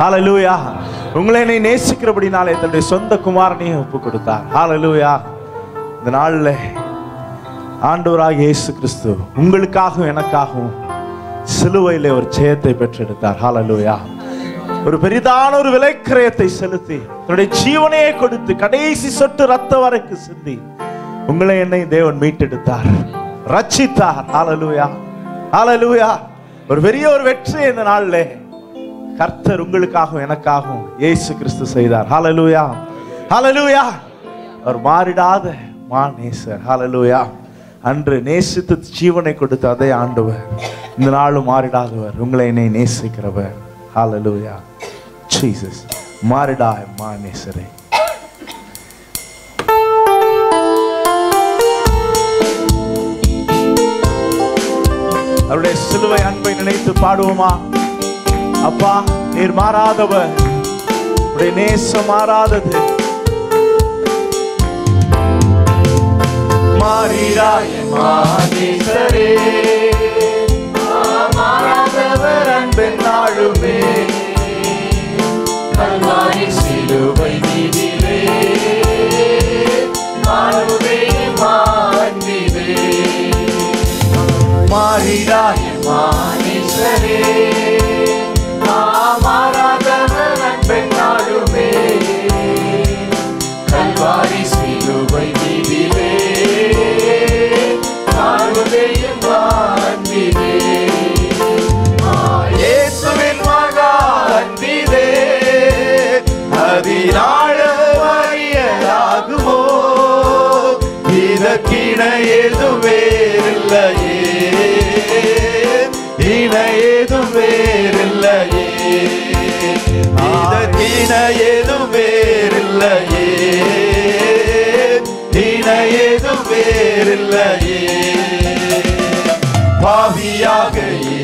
ஹல்லேலூயா. உங்களை என்னை நேசிக்கிறபடினாலே தன்னுடைய சொந்த குமாரனையும் ஒப்பு கொடுத்தார். ஹல்லேலூயா. இந்த நாளில் ஆண்டவராகிய இயேசு கிறிஸ்து உங்களுக்காகவும் எனக்காகவும் சிலுவையிலே ஒரு ஜெயத்தை பெற்றெடுத்தார். ஹல்லேலூயா. ஒரு பெரிதான ஒரு விலைக்கிரயத்தை செலுத்தி தன்னுடைய ஜீவனையே கொடுத்து கடைசி சொட்டு ரத்த வரைக்கும் சிந்தி உங்களை என்னை தேவன் மீட்டெடுத்தார், ரட்சித்தார். ஹல்லேலூயா. ஹல்லேலூயா. ஒரு பெரிய ஒரு வெற்றி இந்த நாளிலே கர்த்தர் உங்களுக்காகவும் எனக்காகவும் இயேசு கிறிஸ்து செய்தார். ஹல்லேலூயா. ஹல்லேலூயா. அவர் மாறிடாத நேசர். ஹல்லேலூயா. அன்று நேசித்து ஜீவனை கொடுத்த அதே ஆண்டவர் இந்த நாளும் மாறிடாதவர், உங்களை என்னை நேசிக்கிறவர். ஹல்லேலூயா. ஜீசஸ் மாறிடா நேசரே. அவருடைய சிலுவை அன்பை நினைத்து பாடுவோமா? அப்பா, நீர் மாறாதவர், உடைய நேசம் மாறாதது. மாறிடாய் நேசரே, மாறாதவர் அன்பின் நாளுமே, கல்வாரி சிலுவை மீதிலே மாறுவே மாண்டிவே. மாறிடாய் நேசரே, மாறாதவர் அன்பின் நாளுமே, கல்வாரி சிலுவை மீதிலே மாறுவே மாண்டிவே. இயேசுவின் மகா அன்பிலே அதினாழம் அறியலாகுமோ? இதற்கிணை ஏதும் வேறில்லையே, இணை ஏதும் வேறில்லையே, இதற்கிணை ஏதும் வேறில்லையே, இணை ஏதும் வேறில்லையே. பாவியாக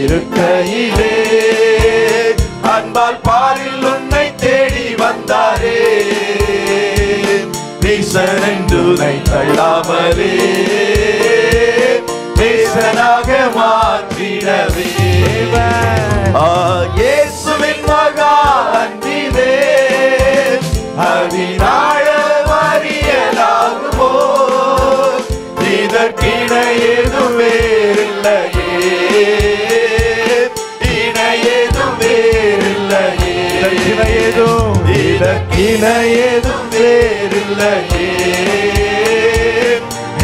இருக்கையிலே அன்பால் பாரில் உன்னை தேடி வந்தாரே, நேசனென்றுனை தள்ளாமலே நேசனாக மாற்றிடவே. இயேசுவின் மகா அன்பிலே அதினாழம் அறியலாகுமோ? இதற்கிணை ஏதும் வேறில்லையே, இணை ஏதும் வேறில்லையே, இதற்கிணை ஏதும் வேறில்லையே,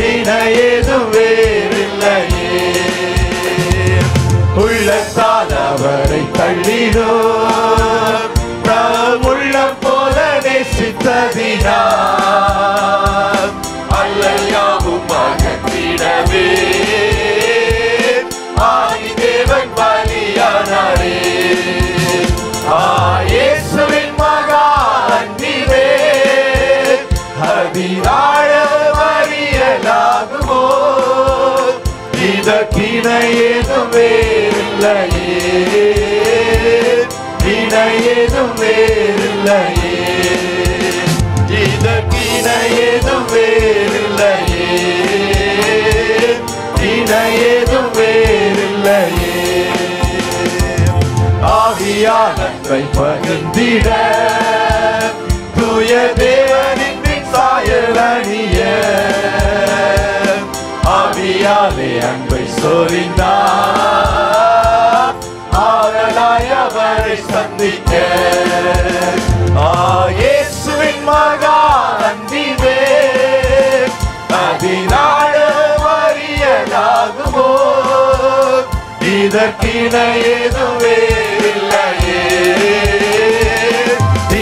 இணை ஏதும் வேறில்லையே. உள்ளத்தால் அவரை தள்ளினோ, உள்ளம் போல நேசித்ததினார் அல்லல்யாவும் அகற்றிடவே ஆதி தேவன் பலியானாரே. இயேசுவின் மகா அன்பிலே அதினாழம் அறியலாகுமோ? இதற்கிணை ஏதும் வேறில்லையே, இணை ஏதும் வேறில்லையே, இதற்கிணை ஏதும் வேறில்லையே, இணை ஏதும் வேறில்லையே. ஆவியால் அன்பை பகிர்ந்திட தூய தேவனின் சாயல் அணிய ஆவியாலே அன்பை சொரிந்தார், ஆவலாய் அவரை சந்திக்க. இயேசுவின் மகா அன்பிலே அதினாழம் அறியலாகுமோ? இதற்கிணை ஏதும் வேறில்லையே,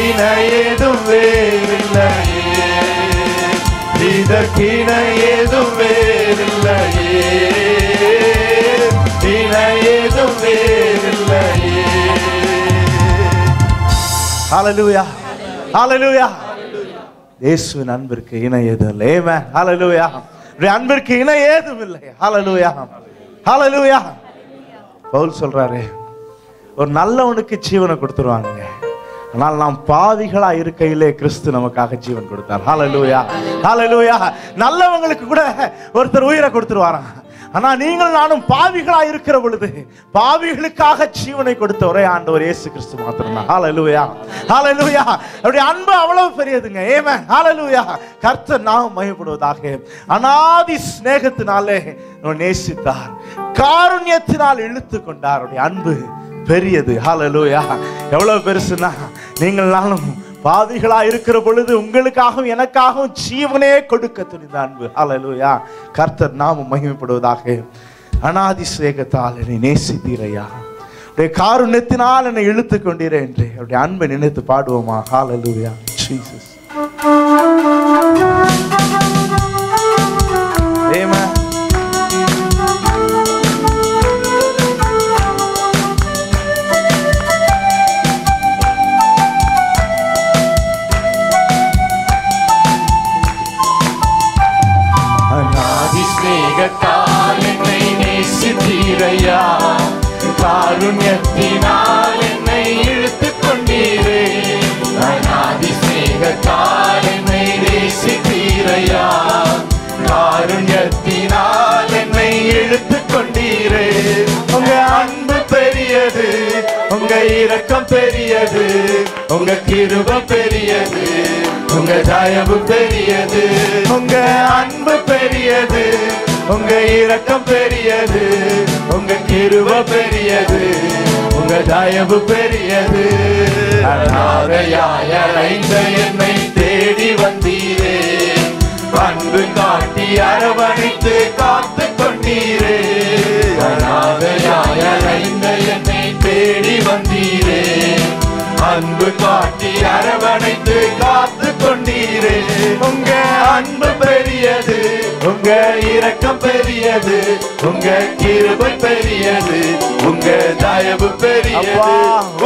இணை ஏதும் வேறில்லையே, இதற்கிணை ஏதும் வேறில்லையே, இணை ஏதும் வேறில்லையே. ஹல்லேலூயா. ஹல்லேலூயா. இயேசுவின் அன்பிற்கு இணை ஏதும் இல்லை. ஆமென். ஹல்லேலூயா. அன்பிற்கு இணை ஏதும் இல்லை. ஹல்லேலூயா. ஹல்லேலூயா. பவுல் சொல்றாரு, ஒரு நல்லவனுக்கு ஜீவனை கொடுத்துருவாங்க, ஆனால் நாம் பாவிகளா இருக்கையிலே கிறிஸ்து நமக்காக ஜீவன் கொடுத்தார். ஹல்லேலூயா. ஹல்லேலூயா. நல்லவங்களுக்கு கூட ஒருத்தர் உயிரை கொடுத்துருவாராம், ஆனா நீங்கள் நானும் பாவிகளா இருக்கிற பொழுது பாவிகளுக்காக ஜீவனை கொடுத்த ஒரே ஆண்டவர் இயேசு கிறிஸ்து மாத்திரம்தான். ஹல்லேலூயா, ஹல்லேலூயா. அவருடைய அன்பு அவ்வளவு பெரியதுங்க. ஆமென், ஹல்லேலூயா. கர்த்தர் நாமம் மகிமைப்படுவதாக. அநாதி சிநேகத்தினாலே நேசித்தார், காருண்யத்தினால் இழுத்து கொண்டார். அவருடைய அன்பு பெரியது. ஹல்லேலூயா. எவ்வளவு பெருசுன்னா, நீங்கள் நானும் பாவிகளா இருக்கிற பொழுது உங்களுக்காகவும் எனக்காகவும் ஜீவனே கொடுக்க துணிந்த அன்பு. ஹல்லேலூயா. கர்த்தர் நாமம் மகிமைப்படுவதாக. அநாதி சிநேகத்தால் என்னை நேசித்தீரையா, உடைய காருண்யத்தினால் என்னை இழுத்து கொண்டீரே என்று அவருடைய அன்பை நினைத்து பாடுவோமா? ஹல்லேலூயா. ஜீசஸ். ஆமென். என்னை நேசித்தீரையா, காருண்யத்தினால் என்னை இழுத்து கொண்டீரே. அநாதி சிநேகத்தால் என்னை நேசித்தீரையா, காருண்யத்தினால் என்னை இழுத்து கொண்டீரே. உங்க அன்பு பெரியது, உங்க இரக்கம் பெரியது, உங்க கிருபை பெரியது, உங்க தயவு பெரியது. உங்க அன்பு பெரியது, உங்க இரக்கம் பெரியது, உங்க கிருபை பெரியது, உங்க தயவு பெரியது. அநாதையாய் அலைந்த என்னை தேடி வந்தீரே, அன்பு காட்டி அரவணைத்து காத்து கொண்டீரே. அநாதையாய் அலைந்த என்னை தேடி வந்தீரே, அன்பு காட்டி அரவணைத்து காத்து கொண்டீரே. உங்க அன்பு பெரியது, உங்க இரக்கம் பெரியது, உங்க கிருபை பெரியது, உங்க தயவு பெரியது.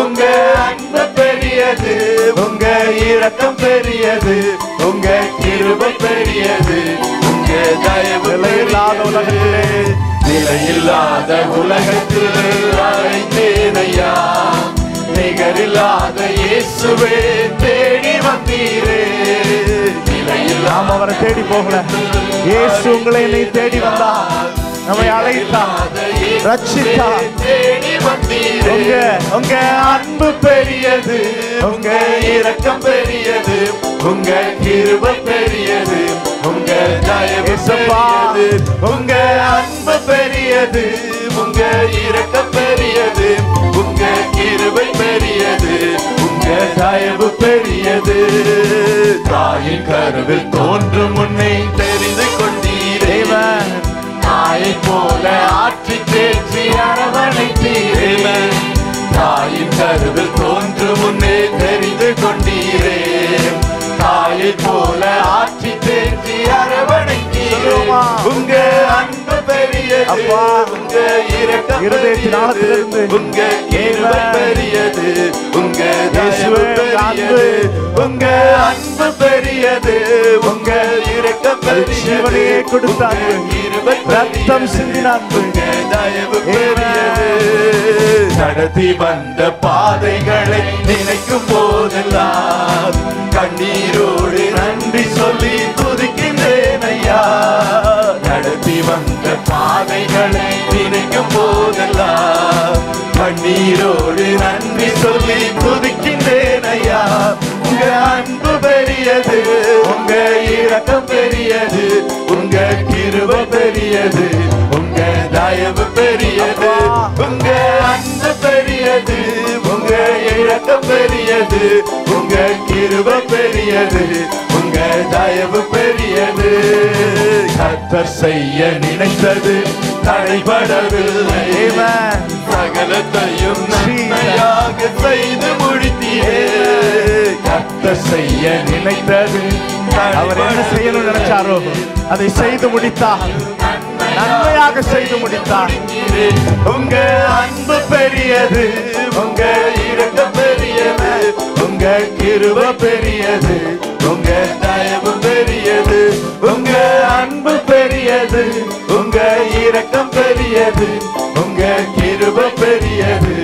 உங்க அன்பு பெரியது, உங்க இரக்கம் பெரியது, உங்க கிருபை பெரியது, உங்க தயவு பெரியது. நிலையில்லாத உலகத்தில் அழைத்தேனையா, நிகரில்லாத இயேசுவே தேடி வந்தீரே. நாம் அவரை தேடி போகல, இயேசு உங்களை என்னை தேடி வந்தார், நம்மை அழைத்தார், ரட்சித்தார். தேடி வந்தீரே. உங்க அன்பு பெரியது, உங்க இரக்கம் பெரியது, உங்க கிருபை பெரியது, உங்க தயவு பெரியது. உங்க அன்பு பெரியது, உங்க இரக்கம் பெரியது, உங்க கிருபை பெரியது, உங்க தயவு பெரியது. தாயின் கருவில் தோன்றும் முன்னே தெரிந்து கொண்டீரே, தாயை போல ஆற்றி தேற்றி அரவணைத்தீரே. தாயின் கருவில் தோன்றும் முன்னே தெரிந்து கொண்டீரே, தாயை போல ஆற்றி தேற்றி அரவணைத்தீரே. உங்க அன்பு பெரியது, உங்க இரக்கம் பெரியது, உங்க கிருபை பெரியது, உங்க தயவு பெரியது. உங்க அன்பு பெரியது, உங்க இரக்கம் பெரியது, கொடுத்தார், ரத்தம் சிந்தினார், உங்க தயவு பெரியது. நடத்தி வந்த பாதைகளை நினைக்கும் போதெல்லாம் கண்ணீரோடு நன்றி சொல்லி துதிக்கின்றேன் ஐயா. நடத்தி வந்த பாதைகளை நினைக்கும் போதெல்லாம் கண்ணீரோடு நன்றி சொல்லி துதிக்கின்றேன் ஐயா. உங்க அன்பு பெரியது, உங்க இரக்கம் பெரியது, உங்க கிருபை பெரியது, உங்க தயவு பெரியது. உங்க அன்பு பெரியது, உங்க இரக்கம் பெரியது, உங்க கிருபை பெரியது, உங்க தயவு பெரியது. கர்த்தர் செய்ய நினைத்தது தடைபடவில்லை, சகலத்தையும் நன்மையாக செய்து முடித்தீரே. கர்த்தர் செய்ய நினைத்தது, அவர் என்ன செய்யணும்னு நினைச்சாரோ அதை செய்து முடித்தார், நன்மையாக செய்து முடித்தார். உங்க அன்பு பெரியது, உங்க இரக்கம் பெரியது, உங்க கிருபை பெரியது, உங்க தயவு பெரியது. உங்க அன்பு பெரியது, உங்க இரக்கம் பெரியது, உங்க கிருபை பெரியது,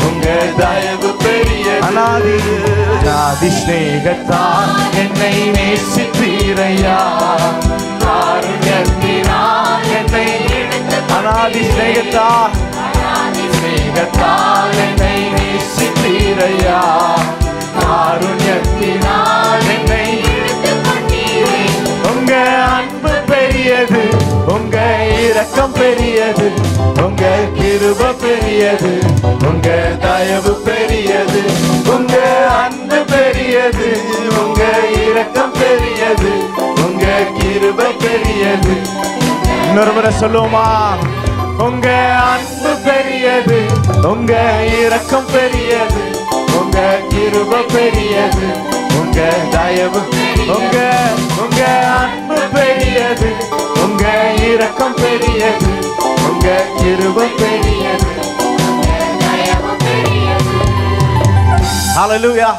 உங்க தயவு பெரியது. அநாதி சிநேகத்தால் என்னை நேசித்தீரையா, காருண்யத்தினால் என்னை ஸ்நேகத்தால் என்னை நேசித்தீரையா, காருண்யத்தினால் என்னை இழுத்துக் கொண்டீரே. உங்க அன்பு பெரியது, உங்க இரக்கம் பெரியது, உங்க கிருபை பெரியது, உங்க தயவு பெரியது. உங்க அன்பு பெரியது, உங்க இரக்கம் பெரியது, உங்க கிருபை பெரியது. இன்னொரு முறை சொல்லுவோமா? உங்க அன்பு பெரியது, உங்க இரக்கம் பெரியது, உங்க கிருபை பெரியது, உங்க தயவு. உங்க அன்பு பெரியது, உங்க இரக்கம் பெரியது, உங்க கிருபை பெரியது, உங்க தயவு பெரியது. ஹல்லேலூயா,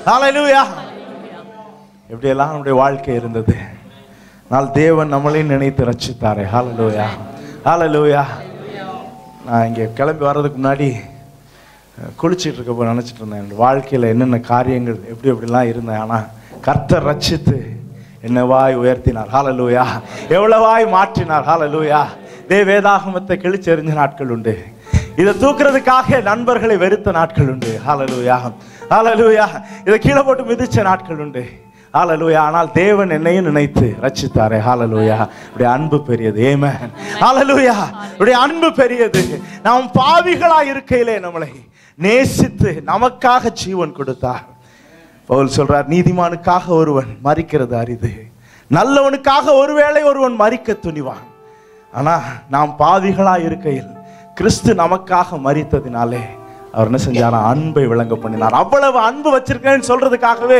ஹல்லேலூயா. எப்படி எல்லாம் நம்முடைய வாழ்க்கை இருந்தது. நாள் தேவன் நம்மளையும் நினைத்து ரட்சித்தாரே. ஹல்லேலூயா, ஹல்லேலூயா. நான் இங்கே கிளம்பி வர்றதுக்கு முன்னாடி குளிச்சுட்டு இருக்கப்போ நினச்சிட்டு இருந்தேன், என்னோட வாழ்க்கையில் என்னென்ன காரியங்கள் எப்படி எப்படிலாம் இருந்தேன். ஆனால் கர்த்தர் ரட்சித்து என்னவாய் உயர்த்தினார். ஹல்லேலூயா. எவ்வளவாய் மாற்றினார். ஹல்லேலூயா. வேதாகமத்தை கிழிச்செறிஞ்ச நாட்கள் உண்டு. இதை தூக்குறதுக்காக நண்பர்களை வெறுத்த நாட்கள் உண்டு. ஹல்லேலூயா, ஹல்லேலூயா. இதை கீழே போட்டு மிதிச்ச நாட்கள் உண்டு. ஹல்லேலூயா. ஆனால் தேவன் என்னையும் நினைத்து ரட்சித்தாரே. ஹல்லேலூயா. உடைய அன்பு பெரியது. ஆமென். ஹல்லேலூயா. உடைய அன்பு பெரியது. நாம் பாவிகளாய் இருக்கையிலே நம்மளை நேசித்து நமக்காக ஜீவன் கொடுத்தார். பவுல் சொல்றார், நீதிமானுக்காக ஒருவன் மரிக்கிறது அரிது, நல்லவனுக்காக ஒருவேளை ஒருவன் மரிக்க துணிவான். ஆனா நாம் பாவிகளாய் இருக்கையில் கிறிஸ்து நமக்காக மரித்ததினாலே அவர் என்ன செஞ்சாரா? அன்பை விளங்க பண்ணினார். அவ்வளவு அன்பு வச்சிருக்கேன்னு சொல்றதுக்காகவே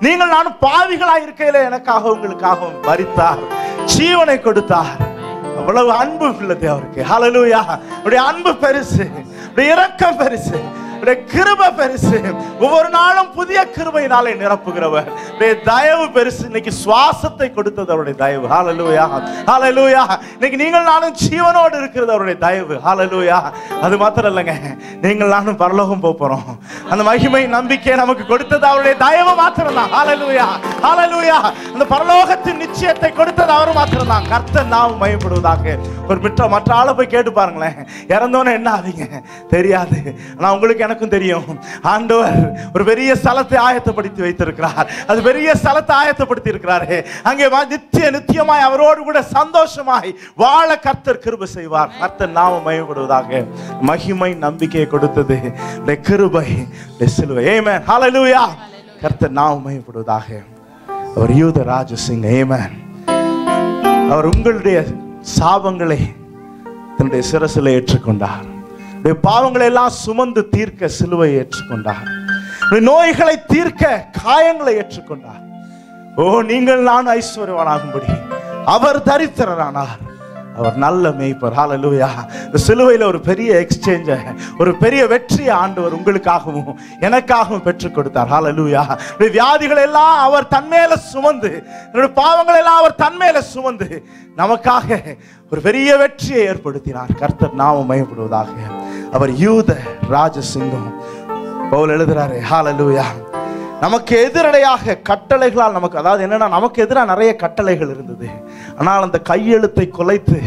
நீங்கள் நானும் பாவிகளாய் இருக்கையில எனக்காக உங்களுக்காக மரித்தார், ஜீவனை கொடுத்தார். அவ்வளவு அன்பு உள்ளது அவருக்கு. ஹல்லேலூயா. உடைய அன்பு பெருசு, உடைய இரக்கம் பெருசு, கிருபை பெருசு. ஒவ்வொரு நாளும் புதிய கிருபையினாலே நிரப்புகிறவர். தயவு பெருசு. இன்னைக்கு சுவாசத்தை கொடுத்தது அவருடைய தயவு. ஹல்லேலூயா, ஹல்லேலூயா. இன்னைக்கு நீங்கள் நானும் ஜீவனோடு இருக்கிறது அவருடைய தயவு. ஹல்லேலூயா. அது மாத்திரம் இல்லைங்க, நீங்கள் நானும் பரலோகம் போறோம். அந்த மகிமை நம்பிக்கை நமக்கு கொடுத்தது அவருடைய தயவு மாத்திரம் தான். ஹல்லேலூயா, ஹல்லேலூயா. அந்த பரலோகத்தின் நிச்சயத்தை கொடுத்தது அவர் மாத்திரம் தான். கர்த்தர் நாம் மகிமைப்படுவதாக. ஒரு மற்ற ஆளை போய் கேட்டு பாருங்களேன், இறந்தோன்னு என்ன ஆவீங்க தெரியாது. ஆனா உங்களுக்கு எனக்கும் தெரியும், ஆண்டவர் ஒரு பெரிய ஸ்தலத்தை ஆயத்தப்படுத்தி வைத்திருக்கிறார். அது பெரிய ஸ்தலத்தை ஆயத்தப்படுத்தி இருக்கிறாரு. அங்கே நித்தியமாய் அவரோடு கூட சந்தோஷமாய் வாழ கர்த்தர் கிருபை செய்வார். கர்த்தர் நாம மகிமைப்படுவதாக. மகிமை நம்பிக்கையை கொடுத்தது கிருபை, சிலுவை. ஆமென். ஹல்லேலூயா. கர்த்தர் நாம மகிமைப்படுவதாக. அவர் யூத ராஜசிங். ஆமென். அவர் உங்களுடைய சாபங்களை தன்னுடைய சிரசில் ஏற்றுக்கொண்டார். பாவங்களை எல்லாம் சுமந்து தீர்க்க சிலுவை ஏற்றுக்கொண்டார். நோய்களை தீர்க்க காயங்களை ஏற்றுக்கொண்டார். ஓ, நீங்கள் நான் ஐஸ்வர்யவானாகும்படி அவர் தரித்திரரானார். அவர் நல்ல மேய்ப்பர். ஹல்லேலூயா. சிலுவையில் ஒரு பெரிய எக்ஸ்சேஞ்ச், ஒரு பெரிய வெற்றியை ஆண்டவர் உங்களுக்காகவும் எனக்காகவும் பெற்றுக் கொடுத்தார். ஹல்லேலூயா. வியாதிகள் எல்லாம் அவர் தன்மேல சுமந்து, பாவங்கள் எல்லாம் அவர் தன்மேல சுமந்து நமக்காக ஒரு பெரிய வெற்றியை ஏற்படுத்தினார். கர்த்தர் நாம மகிமைப்படுவதாக. அவர் யூத ராஜசிங்கம். பவுல் எழுதுறாரு. ஹல்லேலூயா. நமக்கு எதிரடையாக கட்டளைகளால் நமக்கு, அதாவது என்னன்னா, நமக்கு எதிராக நிறைய கட்டளைகள் இருந்தது. ஆனால் அந்த கையெழுத்தை குலைத்து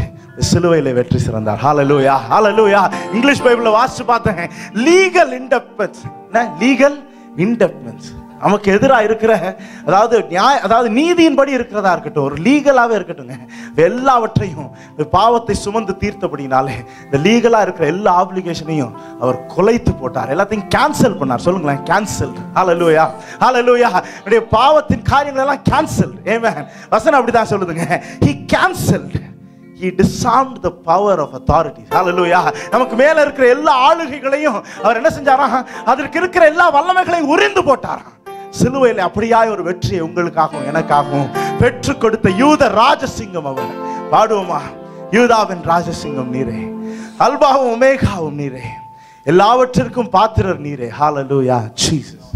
சிலுவையில வெற்றி சிறந்தார். ஹல்லேலூயா, ஹல்லேலூயா. இங்கிலீஷ் பைபிள்ல வாசிச்சு பார்த்தேன், லீகல் இன்டெபெண்டன்ஸ். லீகல் இன்டெபெண்டன்ஸ் நமக்கு எதிராக இருக்கிற, அதாவது நீதியின்படி இருக்கிறதா இருக்கட்டும், ஒரு லீகலாவே இருக்கட்டுங்க, எல்லாவற்றையும் பாவத்தை சுமந்து தீர்த்தபடினாலே இந்த லீகலா இருக்கிற எல்லா ஆப்ளிகேஷனையும் அவர் குலைத்து போட்டார். எல்லாத்தையும் கேன்சல் பண்ணார். சொல்லுங்களேன், கேன்சல். ஹல்லேலூயா, ஹல்லேலூயா. நம்முடைய பாவத்தின் காரியங்கள் எல்லாம் கேன்சல். ஆமென். வசனம் அப்படிதான் சொல்லுதுங்க. He cancelled. He disarmed the power of authority. Hallelujah. நமக்கு மேல இருக்கிற எல்லா ஆளுகைகளையும் அவர் என்ன செஞ்சாரா? அதற்கு இருக்கிற எல்லா வல்லமைகளையும் உரிந்து போட்டாரா. சிலுவையில் அப்படியாய் ஒரு வெற்றியை உங்களுக்காகவும் எனக்காகவும் பெற்றுக் கொடுத்த யூத ராஜசிங்கம் அவர். பாடுவோமா? யூதாவின் ராஜசிங்கம் நீரே, அல்பாவும் ஒமேகாவும் நீரே, எல்லாவற்றிற்கும் பாத்திரர் நீரே. ஹல்லேலூயா. ஜீசஸ்.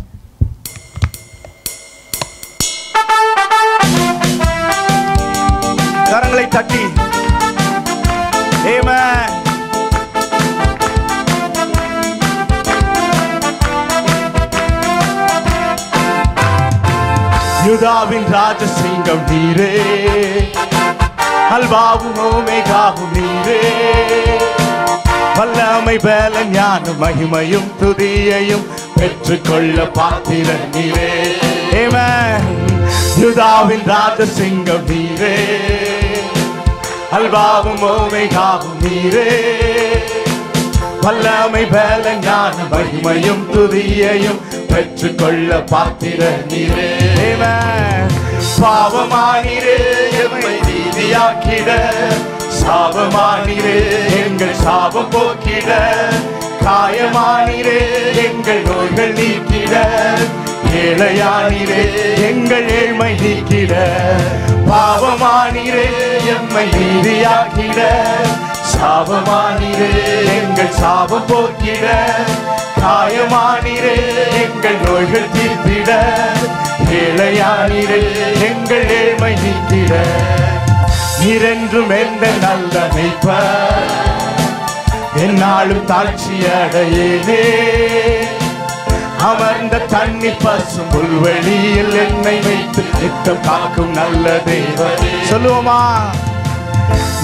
கரங்களை தட்டி ஆமென். யூதாவின் ராஜசிங்கம் நீரே, அல்பாவும் ஓமேகாவும் நீரே, வல்லமை பல ஞான மகிமையும் துதியையும் பெற்றுக்கொள்ள பாத்திர நீரே. ஆமென். யூதாவின் ராஜசிங்கம் நீரே, அல்பாவும் ஓமேகாவும் நீரே. வல்லமை பல ஞான மகிமையும் துதியையும் பெற்றுக்கொள்ள பாத்திர நீரே. ஆமென். பாவமானீரே எம்மை நீதியாக்கிட, சாபமானீரே எங்கள் சாபம் போக்கிட, காயமானீரே எங்கள் நோய்கள் நீக்கிட, ஏழையானீரே எங்கள் ஏழ்மை நீக்கிட. பாவமானீரே எம்மை நீதியாக்கிட, சாபமானீரே எங்கள் சாபம் போக்கிட, காயமானீரே எங்கள் நோய்கள் தீர்த்திட, ஏழையானீரே எங்கள் ஏழ்மை நீக்கிட. நீரென்றும் எந்த நல்ல மேய்ப்பர், என்னாலும் தாழ்ச்சி அடையேனே. அமர்ந்த தண்ணி பசும் புல்வெளியில் என்னை வைத்து நித்தம் காக்கும் நல்ல தேவனே. சொல்லுவோமா?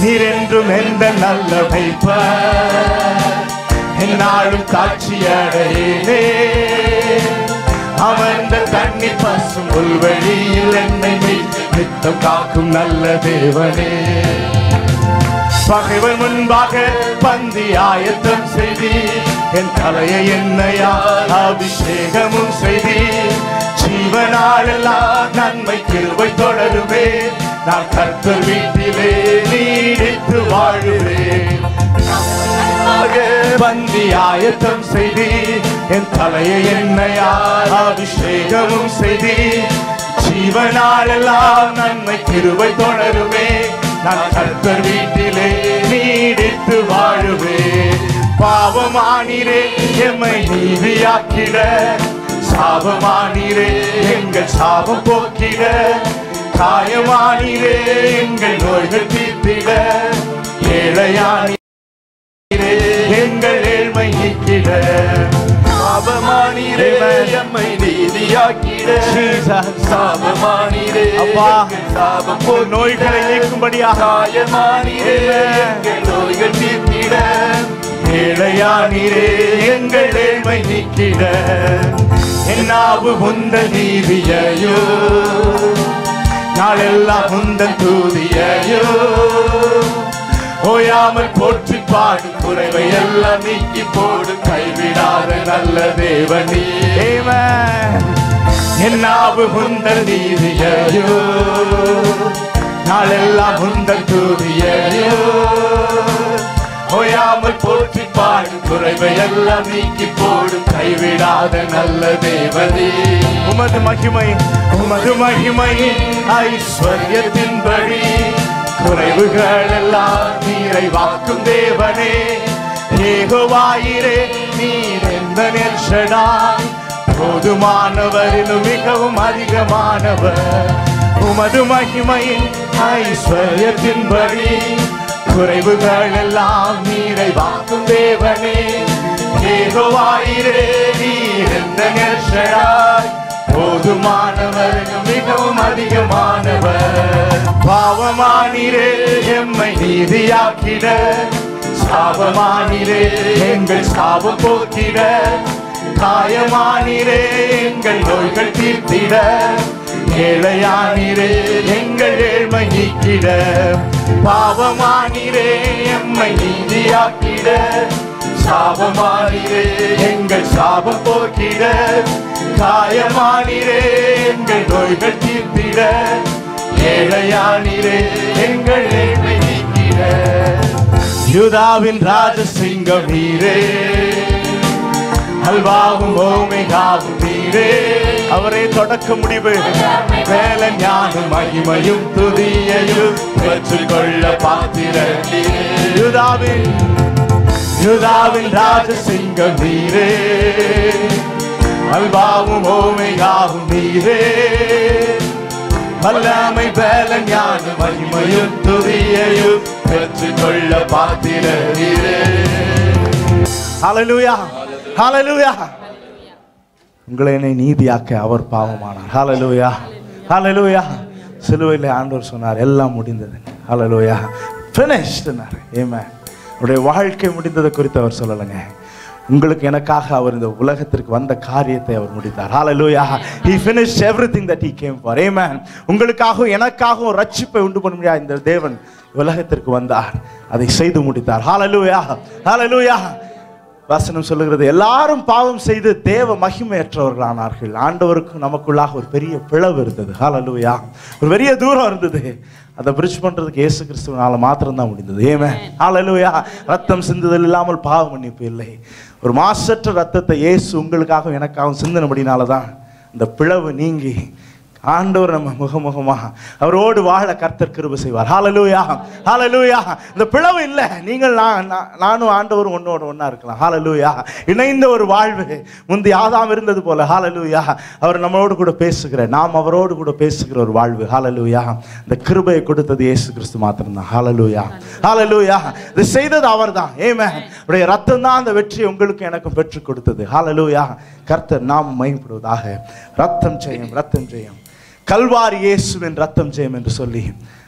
நீரென்றும் எந்த நல்ல மேய்ப்பர், என்னாலும் தாழ்ச்சி அடையேனே. அமர்ந்த தண்ணி பசும் புல்வெளியில் என்னை வைத்து நித்தம் காக்கும் நல்ல தேவனே. பகைவன் முன்பாக பந்தி ஆயத்தம் செய்தி, என் தலையை எண்ணெயா அபிஷேகமும் செய்தி. ஜீவனாலெல்லாம் நன்மை கிருபை தொடருவே, நான் கர்த்தர் வீட்டிலே நீடித்து வாழுவேன். பந்தி ஆயத்தம் செய்தி, என் தலையை எண்ணெயா அபிஷேகமும் செய்தி. ஜீவனாலெல்லாம் நன்மை கிருபை தொடருவே, நான் கர்த்தர் வீட்டிலே நீடித்து வாழுவே. பாவமானீரே எம்மை நீதியாக்கிட, சாபமானீரே எங்கள் சாபம் போக்கிட, காயமானீரே எங்கள் நோய்கள் தீர்த்திட, ஏழையானீரே எங்கள் ஏழ்மை நீக்கிட. பாவமானீரே எம்மை நீதியாக்கிட, சாபமானீரே அப்பா சாபம் போல் நோய்களை நீக்கும்படியாக, காயமானீரே எங்கள் நோய்கள் தீர்த்திட, ஏழையானீரே எங்கள் ஏழ்மை நீக்கிட. என்னாவு உந்தன் நீதியையோ, நாளெல்லாம் உந்தன் தூதியையோ, ஓயாமல் போற்றி பாடும் குறைவை எல்லாம் நீக்கி போடும் கைவிடாத நல்ல தேவனே. என்னாவு உந்தன் நீதியையோ, நாளெல்லாம் உந்தன் தூதியையோ, ஓயாமல் போற்றி பாடும் குறைவை எல்லாம் நீக்கி போடும் கைவிடாத நல்ல தேவனே. உமது மகிமை ஐஸ்வர்யத்தின்படி குறைவுகள் எல்லாம் நிறைவாக்கும் தேவனே. யெகோவாயிரே நீர் எந்த எல்ஷடாய், போதுமானவரிலும் மிகவும் அதிகமானவர். உமது மகிமையின் ஐஸ்வர்யத்தின்படி குறைவுகள் எல்லாம் நிறைவாக்கும் தேவனே. யெகோவாயிரே நீர் எந்த எல்ஷடாய், போதுமானவரிலும் மிகவும் அதிகமானவர். பாவமானீரே எம்மை நீதியாக்கிட, சாபமானீரே எங்கள் சாபம் போக்கிட, காயமானீரே எங்கள் நோய்கள் தீர்த்திட, ஏழையானீரே எங்கள் ஏழ்மை நீக்கிட. பாவமானீரே எம்மை நீதியாக்கிட, சாபமானீரே எங்கள் சாபம் போக்கிட, காயமானீரே எங்கள் நோய்கள் தீர்த்திட, ஏழையானீரே எங்கள் ஏழ்மை நீக்கிட. யூதாவின் ராஜசிங்கம் நீரே, அல்பாவும் ஓமேகாவும் நீரே. அவரே தொடக்க முடிவு, மேல ஞானம் மகிமையும் துதியையும் பெற்றுக்கொள்ள பாத்திர நீரே. யூதாவின் ராஜசிங்கம் நீரே, அல்பாவும் ஓமேகாவும் நீரே. வல்லமை பல ஞான மகிமையும் துதியையும் பெற்றுக்கொள்ள பாத்திர நீரே. ஹல்லேலூயா, ஹல்லேலூயா. உங்களை என்னை நீதியாக்க அவர் பாவமானார். ஹல்லேலூயா, ஹல்லேலூயா. சிலுவையில் ஆண்டவர் சொன்னார் எல்லாம் முடிந்தது. ஹல்லேலூயா, finished. ஆமென். அவருடைய வாழ்க்கை முடிந்ததை குறித்து அவர் சொல்லலைங்க. உங்களுக்கு எனக்காக அவர் இந்த உலகத்திற்கு வந்த காரியத்தை அவர் முடித்தார். Hallelujah. He finished everything that he came for. Amen. உங்களுக்காக எனக்காக ரட்சிப்பை உண்டு பண்ண முடியாது இந்த தேவன் உலகத்திற்கு வந்தார், அதை செய்து முடித்தார். Hallelujah. Hallelujah. வசனம் சொல்லுகிறது, எல்லாரும் பாவம் செய்து தேவ மகிமையற்றவர்களானார்கள். ஆண்டவருக்கும் நமக்குள்ளாக ஒரு பெரிய பிளவு இருந்தது. Hallelujah. ஒரு பெரிய தூரம் இருந்தது. அதை பிரிட்ஜ் பண்றதுக்கு இயேசு கிறிஸ்துவினால மாத்திரம்தான் முடிந்தது. ஆமென். ஹல்லேலூயா. ரத்தம் சிந்துதல் இல்லாமல் பாவ மன்னிப்பு இல்லை. ஒரு மாசற்ற ரத்தத்தை இயேசு உங்களுக்காகவும் எனக்காகவும் சிந்தினபடினால தான் இந்த பிளவு நீங்கி ஆண்டவர் நம்ம முகமுகமா அவரோடு வாழ கர்த்தர் கிருபை செய்வார். ஹல்லேலூயா. ஹல்லேலூயா. இந்த பிளவு இல்லை, நீங்கள் நானும் ஆண்டவரும் ஒன்னோட ஒன்னா இருக்கலாம். ஹல்லேலூயா. இணைந்த ஒரு வாழ்வு முந்தி ஆதாம் இருந்தது போல. ஹல்லேலூயா. அவர் நம்மளோடு கூட பேசுகிற, நாம் அவரோடு கூட பேசுகிற ஒரு வாழ்வு. ஹல்லேலூயா. இந்த கிருபையை கொடுத்தது இயேசு கிறிஸ்து மாத்திரம்தான். ஹல்லேலூயா. ஹல்லேலூயா. இது செய்தது அவர்தான். ஆமென். அவருடைய ரத்தம் தான் அந்த வெற்றியை உங்களுக்கு எனக்கும் பெற்றுக் கொடுத்தது. ஹல்லேலூயா. கர்த்தர் நாம் மகிமைப்படுவதாக. ரத்தம் ஜெயம், ரத்தம் ஜெயம். கல்வாரி இயேசுவின் ரத்தம் ஜெயம் என்று சொல்லி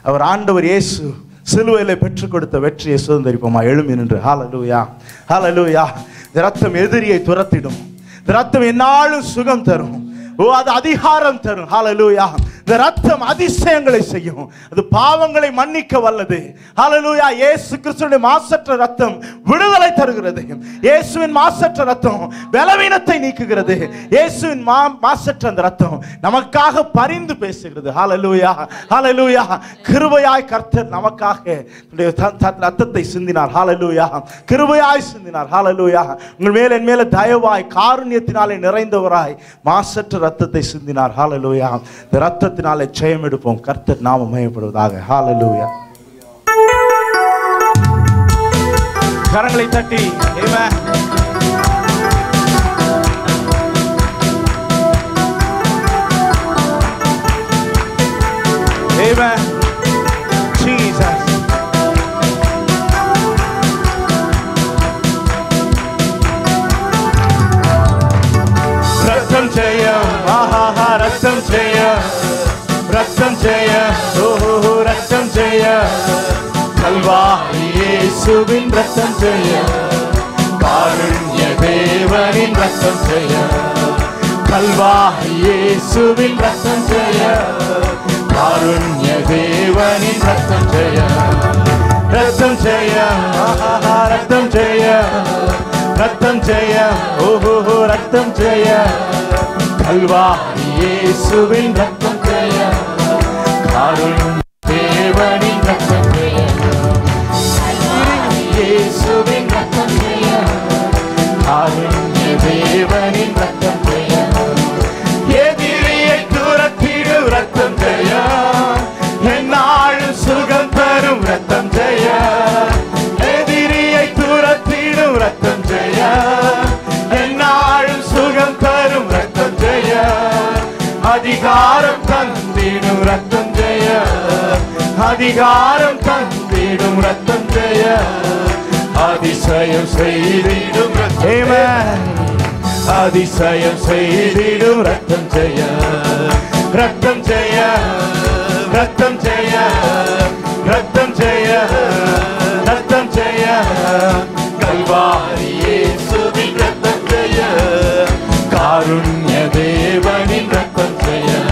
அவர் ஆண்டவர் இயேசு சிலுவையிலே பெற்றுக் கொடுத்த வெற்றியை சுதந்திரிப்போமா? எழும்பி நின்று ஹல்லேலூயா. ஹல்லேலூயா. இந்த ரத்தம் எதிரியை துரத்திடும். இந்த ரத்தம் என்னாலும் சுகம் தரும். அது அதிகாரம் தரும். ஹல்லேலூயா. இந்த ரத்தம் அதிசயங்களை செய்யும். அது பாவங்களை மன்னிக்க வல்லது. ஹல்லேலூயா. இயேசு கிறிஸ்துவின் மாசற்ற ரத்தம் விடுதலை தருகிறது. இயேசுவின் மாசற்ற ரத்தம் பலவீனத்தை நீக்குகிறது. இயேசுவின் மாசற்ற அந்த ரத்தம் நமக்காக பரிந்து பேசுகிறது. ஹல்லேலூயா. ஹல்லேலூயா. கிருபையாய் கர்த்தர் நமக்காக ரத்தத்தை சிந்தினார். ஹல்லேலூயா. கிருபையாய் சிந்தினார். ஹல்லேலூயா. உங்கள் மேல் என் மேல தயவாய் காருண்யத்தினாலே நிறைந்தவராய் மாசற்ற ரத்தத்தை சிந்தினார். ஹல்லேலூயா. இந்த ரத்தத்தினாலே ஜெயம் எடுப்போம். கர்த்தர் நாமம் மகிமைப்படுவதாக. ஹல்லேலூயா. கரங்களை தட்டி ஆமென். ஆமென். ஜீசஸ். ரத்தம் ஜெயம். ஆஹா. ரத்தம் ஜெயம். ரத்தம் ஜெயம். ஓஹோ. ரத்தம் ஜெயம். கல்வாரி இயேசுவின் ரத்தம் ஜெயம். காருண்ய தேவனின் ரத்தம் ஜெயம். கல்வாரி இயேசுவின் ரத்தம் ஜெயம். காருண்ய தேவனின் ரத்தம் ஜெயம். ரத்தம் ஜெயம். ஆஹா. ரத்தம் ஜெயம். ரத்தம் ஜெயம். ஓஹோ. ரத்தம் ஜெயம். கல்வாரி இயேசுவின் ரத்தம் ஜெயம். காருண்ய தேவனின் ரத்தம் ஜெயம். இயேசுவின் ரத்தம் ஜெயம். காருண்ய தேவனின் ரத்தம் ஜெயம். எதிரியை துரத்திடும் ரத்தம் ஜெயம். என்னாலும் சுகம் தரும் ரத்தம் ஜெயம். எதிரியை துரத்திடும் ரத்தம் ஜெயம். என்னாலும் சுகம் தரும் ரத்தம் ஜெயம். அதிகாரம் தந்திடும் ரத்தம் ஜெயம். அதிகாரம் தந்திடும் ரத்தம் ஜெயம். அதிசயம் செய்திடும் ரத்தம். அதிசயம் செய்திடும் ரத்தம் ஜெயம். ரத்தம் ஜெயம். ரத்தம் ஜெயம். ரத்தம் ஜெயம். ரத்தம் ஜெயம். கல்வாரி இயேசுவின் ரத்தம் ஜெயம். காருண்ய தேவனின் ரத்தம் ஜெயம்.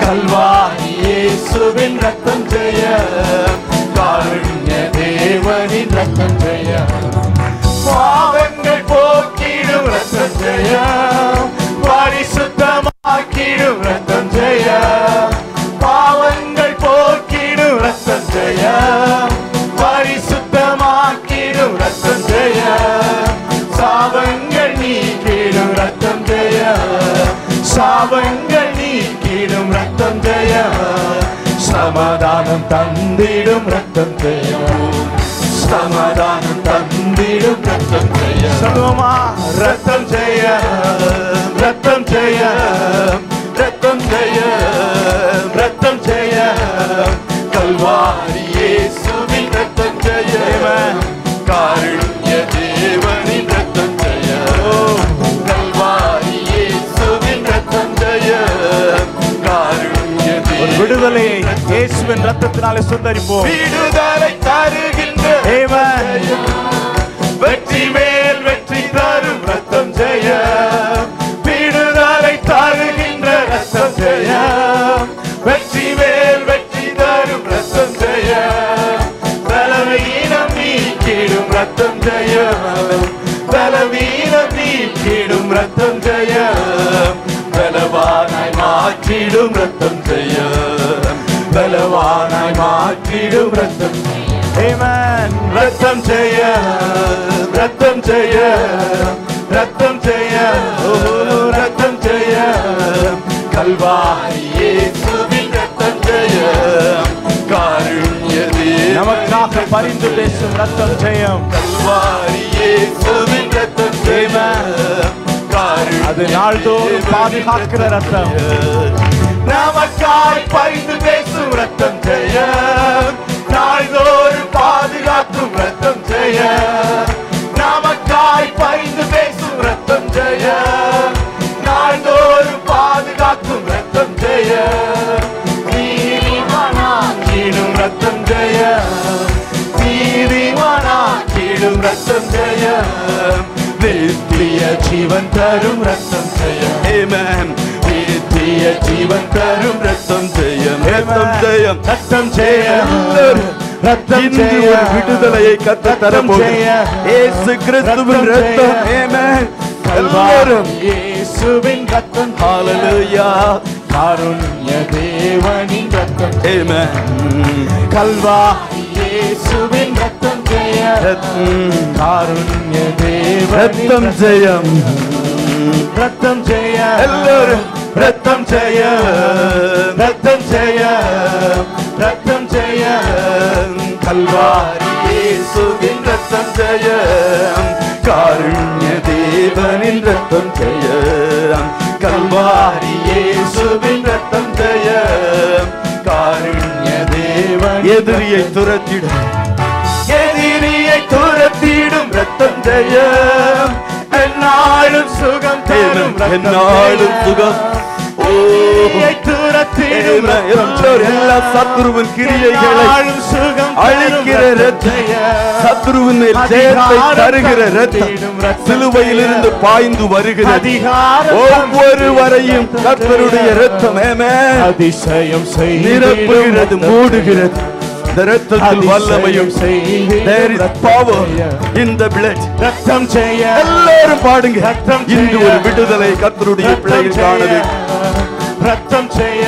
கல்வாரி இயேசுவின் ரத்தம் ஜெயம். காருண்ய தேவனின் ரத்தம் ஜெயம். பாவங்கள் போக்கிடும் ரத்தம் ஜெயம். பரிசுத்தமாக்கிடும் ரத்தம் ஜெயம். பாவங்கள் போக்கிடும் ரத்தம் ஜெயம். பரிசுத்தமாக்கிடும் ரத்தம் ஜெயம். சாபங்கள் நீக்கிடும் ரத்தம் ஜெயம். சாபங்கள் நீக்கிடும் ரத்தம் ஜெயம். சமாதானம் தந்திடும் ரத்தம் ஜெயம். சமாதானம் தந்திடும் ரத்தம் ஜெயம். சொல்லுவோமா? ரத்தம் ஜெயம். ரத்தம் ஜெயம். ரத்தம் ஜெயம். ரத்தம் ஜெயம். கல்வாரி இயேசுவின் ரத்தம் ஜெயம். காருண்ய தேவனின் ரத்தம் ஜெயம். கல்வாரி இயேசுவின் ரத்தம் ஜெயம். காருண்ய தேவனின் விடுதலை இயேசுவின் ரத்தத்தினாலே சுதந்தரிப்போம். விடுதலை தருகின்ற வெற்றி மேல் வெற்றி தரும் ரத்தம் ஜெயம், விடுதலை தருகின்ற ரத்தம் ஜெயம், வெற்றி மேல் வெற்றி தரும் ரத்தம் ஜெயம், பலவீனம் நீக்கிடும் ரத்தம் ஜெயம், பலவீனம் நீக்கிடும் ரத்தம் ஜெயம், பலவானாய் மாற்றிடும் ரத்தம் ஜெயம், பலவானாய் மாற்றிடும் ரத்தம். ஆமென். ரத்தம் ஜெயம், ரத்தம் ஜெயம், ரத்தம் ஜெயம், ஓ ரத்தம் ஜெயம், கல்வாரி இயேசுவின் ரத்தம் ஜெயம், காருண்யதே நமக்காக பரிந்து பேசும் ரத்தம் ஜெயம், கல்வாரி இயேசுவின் ரத்தம் ஜெயம், அது நாள்தோறும் பாதுகாக்கிற ரத்தம், நமக்காய் பரிந்து பேசும் ரத்தம் ஜெயம், நாள்தோறும் பாதுகாக்கும் ரத்தம் ஜெயம், நமக்காய் பரிந்து பேசும் ரத்தம் ஜெயம், நாள்தோறும் பாதுகாக்கும் ரத்தம் ஜெயம், நீதிமானாக்கிடும் ரத்தம் ஜெயம், நீதிமானாக்கிடும் ரத்தம் ஜெயம், நித்திய ஜீவன் தரும் ரத்தம் ஜெயம். ஆமென். நித்திய ஜீவன் தரும் ரத்தம் ஜெயம், ரத்தம் ஜெயம், ரத்தம் ஜெயம், ரத்தம் ஜெயம், விடுதலையை கத்த தரப்போகிறார் இயேசு கிறிஸ்துவின் ரத்தம். ஆமென். எல்லாரும் இயேசுவின் ரத்தம். ஹalleluya. காருண்ய தேவனின் ரத்தம். ஆமென். கல்வாரி இயேசுவின் ரத்தம் ஜெயம், காருண்ய தேவனின் ரத்தம் ஜெயம், ரத்தம் ஜெயம், எல்லாரும் ரத்தம் ஜெயம், ரத்தம் ஜெயம், ரத்தம் ஜெயம், கல்வாரி இயேசுவின் ரத்தம் ஜெயம், காருண்ய தேவனின் ரத்தம் ஜெயம், கல்வாரி இயேசுவின் ரத்தம் ஜெயம், காருண்ய தேவன். எதிரியை துரத்திடும், எதிரியை துரத்திடும் ரத்தம் ஜெயம், என்னாலும் சுகம் தரும், என்னாலும் சுகம். எல்லா சத்துருவின் கிரியைகளை அழிக்கிற ரத்தம், சத்துருவின் மேல் ஜெயத்தை தருகிற ரத்தம், சிலுவையிலிருந்து பாய்ந்து வருகிறது ஒவ்வொருவரையும் கர்த்தருடைய ரத்தம். ஆமென். அதிசயம் நிரப்புகிறது, மூடுகிறது. இந்த ரத்தத்தில் வல்லமையும், there is power in the blood. ரத்தம் ஜெய. எல்லாரும் பாடுங்க. ரத்தம் இன்று ஒரு விடுதலை கர்த்தருடைய பிள்ளைகள் காண வேண்டும். ரத்தம் ஜெய.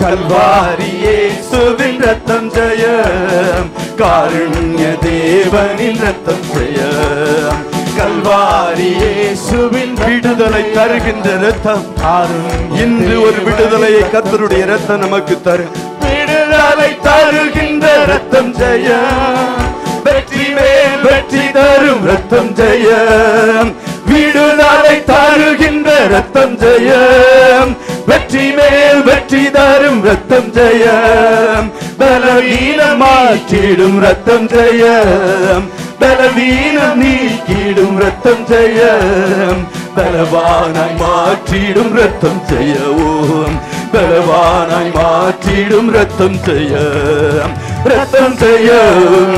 கல்வாரி இயேசுவின் ரத்தம் ஜெயம், காருண்ய தேவனின் ரத்தம் ஜெயம், கல்வாரி இயேசுவின் விடுதலை தருகின்ற ரத்தம். இன்று ஒரு விடுதலையை கர்த்தருடைய ரத்தம் நமக்கு தரும். விடுதலை தருகின்ற ரத்தம் ஜெயம், வெற்றி மேல் வெற்றி தரும் ரத்தம் ஜெயம், விடுதலை தருகின்ற ரத்தம் ஜெயம், வெற்றி மேல் வெற்றி தரும் ரத்தம் ஜெயம், பலவீனம் மாற்றிடும் ரத்தம் ஜெயம், பலவீனம் நீக்கிடும் ரத்தம் ஜெயம், பலவானாய் மாற்றிடும் ரத்தம் ஜெயம், பலவானாய் மாற்றிடும் ரத்தம் ஜெயம், ரத்தம் ஜெயம்,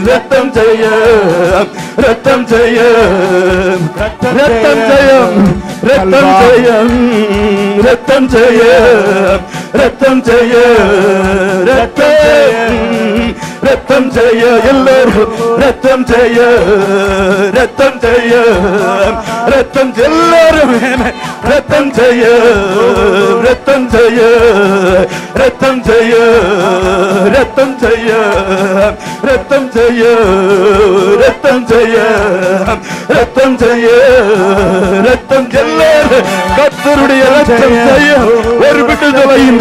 ரத்தம் ஜெயம், ரத்தம் ஜெயம், ரத்தம் ஜெயம், ரத்தம் ஜெயம், ரத்தம் ஜெயம், ரத்தம் ஜெயம், ரத்தம் ஜெய. எல்லாரும் ரத்தம் ஜெய, ரத்தம் ஜெய, ரத்தம் எல்லாரும் ரத்தம் ஜெய, ரத்தம் ஜெய, ரத்தம் ஜெய, ரத்தம் ஜெய, ரத்தம் ஜெய, ரத்தம் ஜெய, ரத்தம் ஜெய, ரத்தம் எல்லாரும் கர்த்தருடைய ரத்தம் ஜெய. ஒரு விடுதலையின்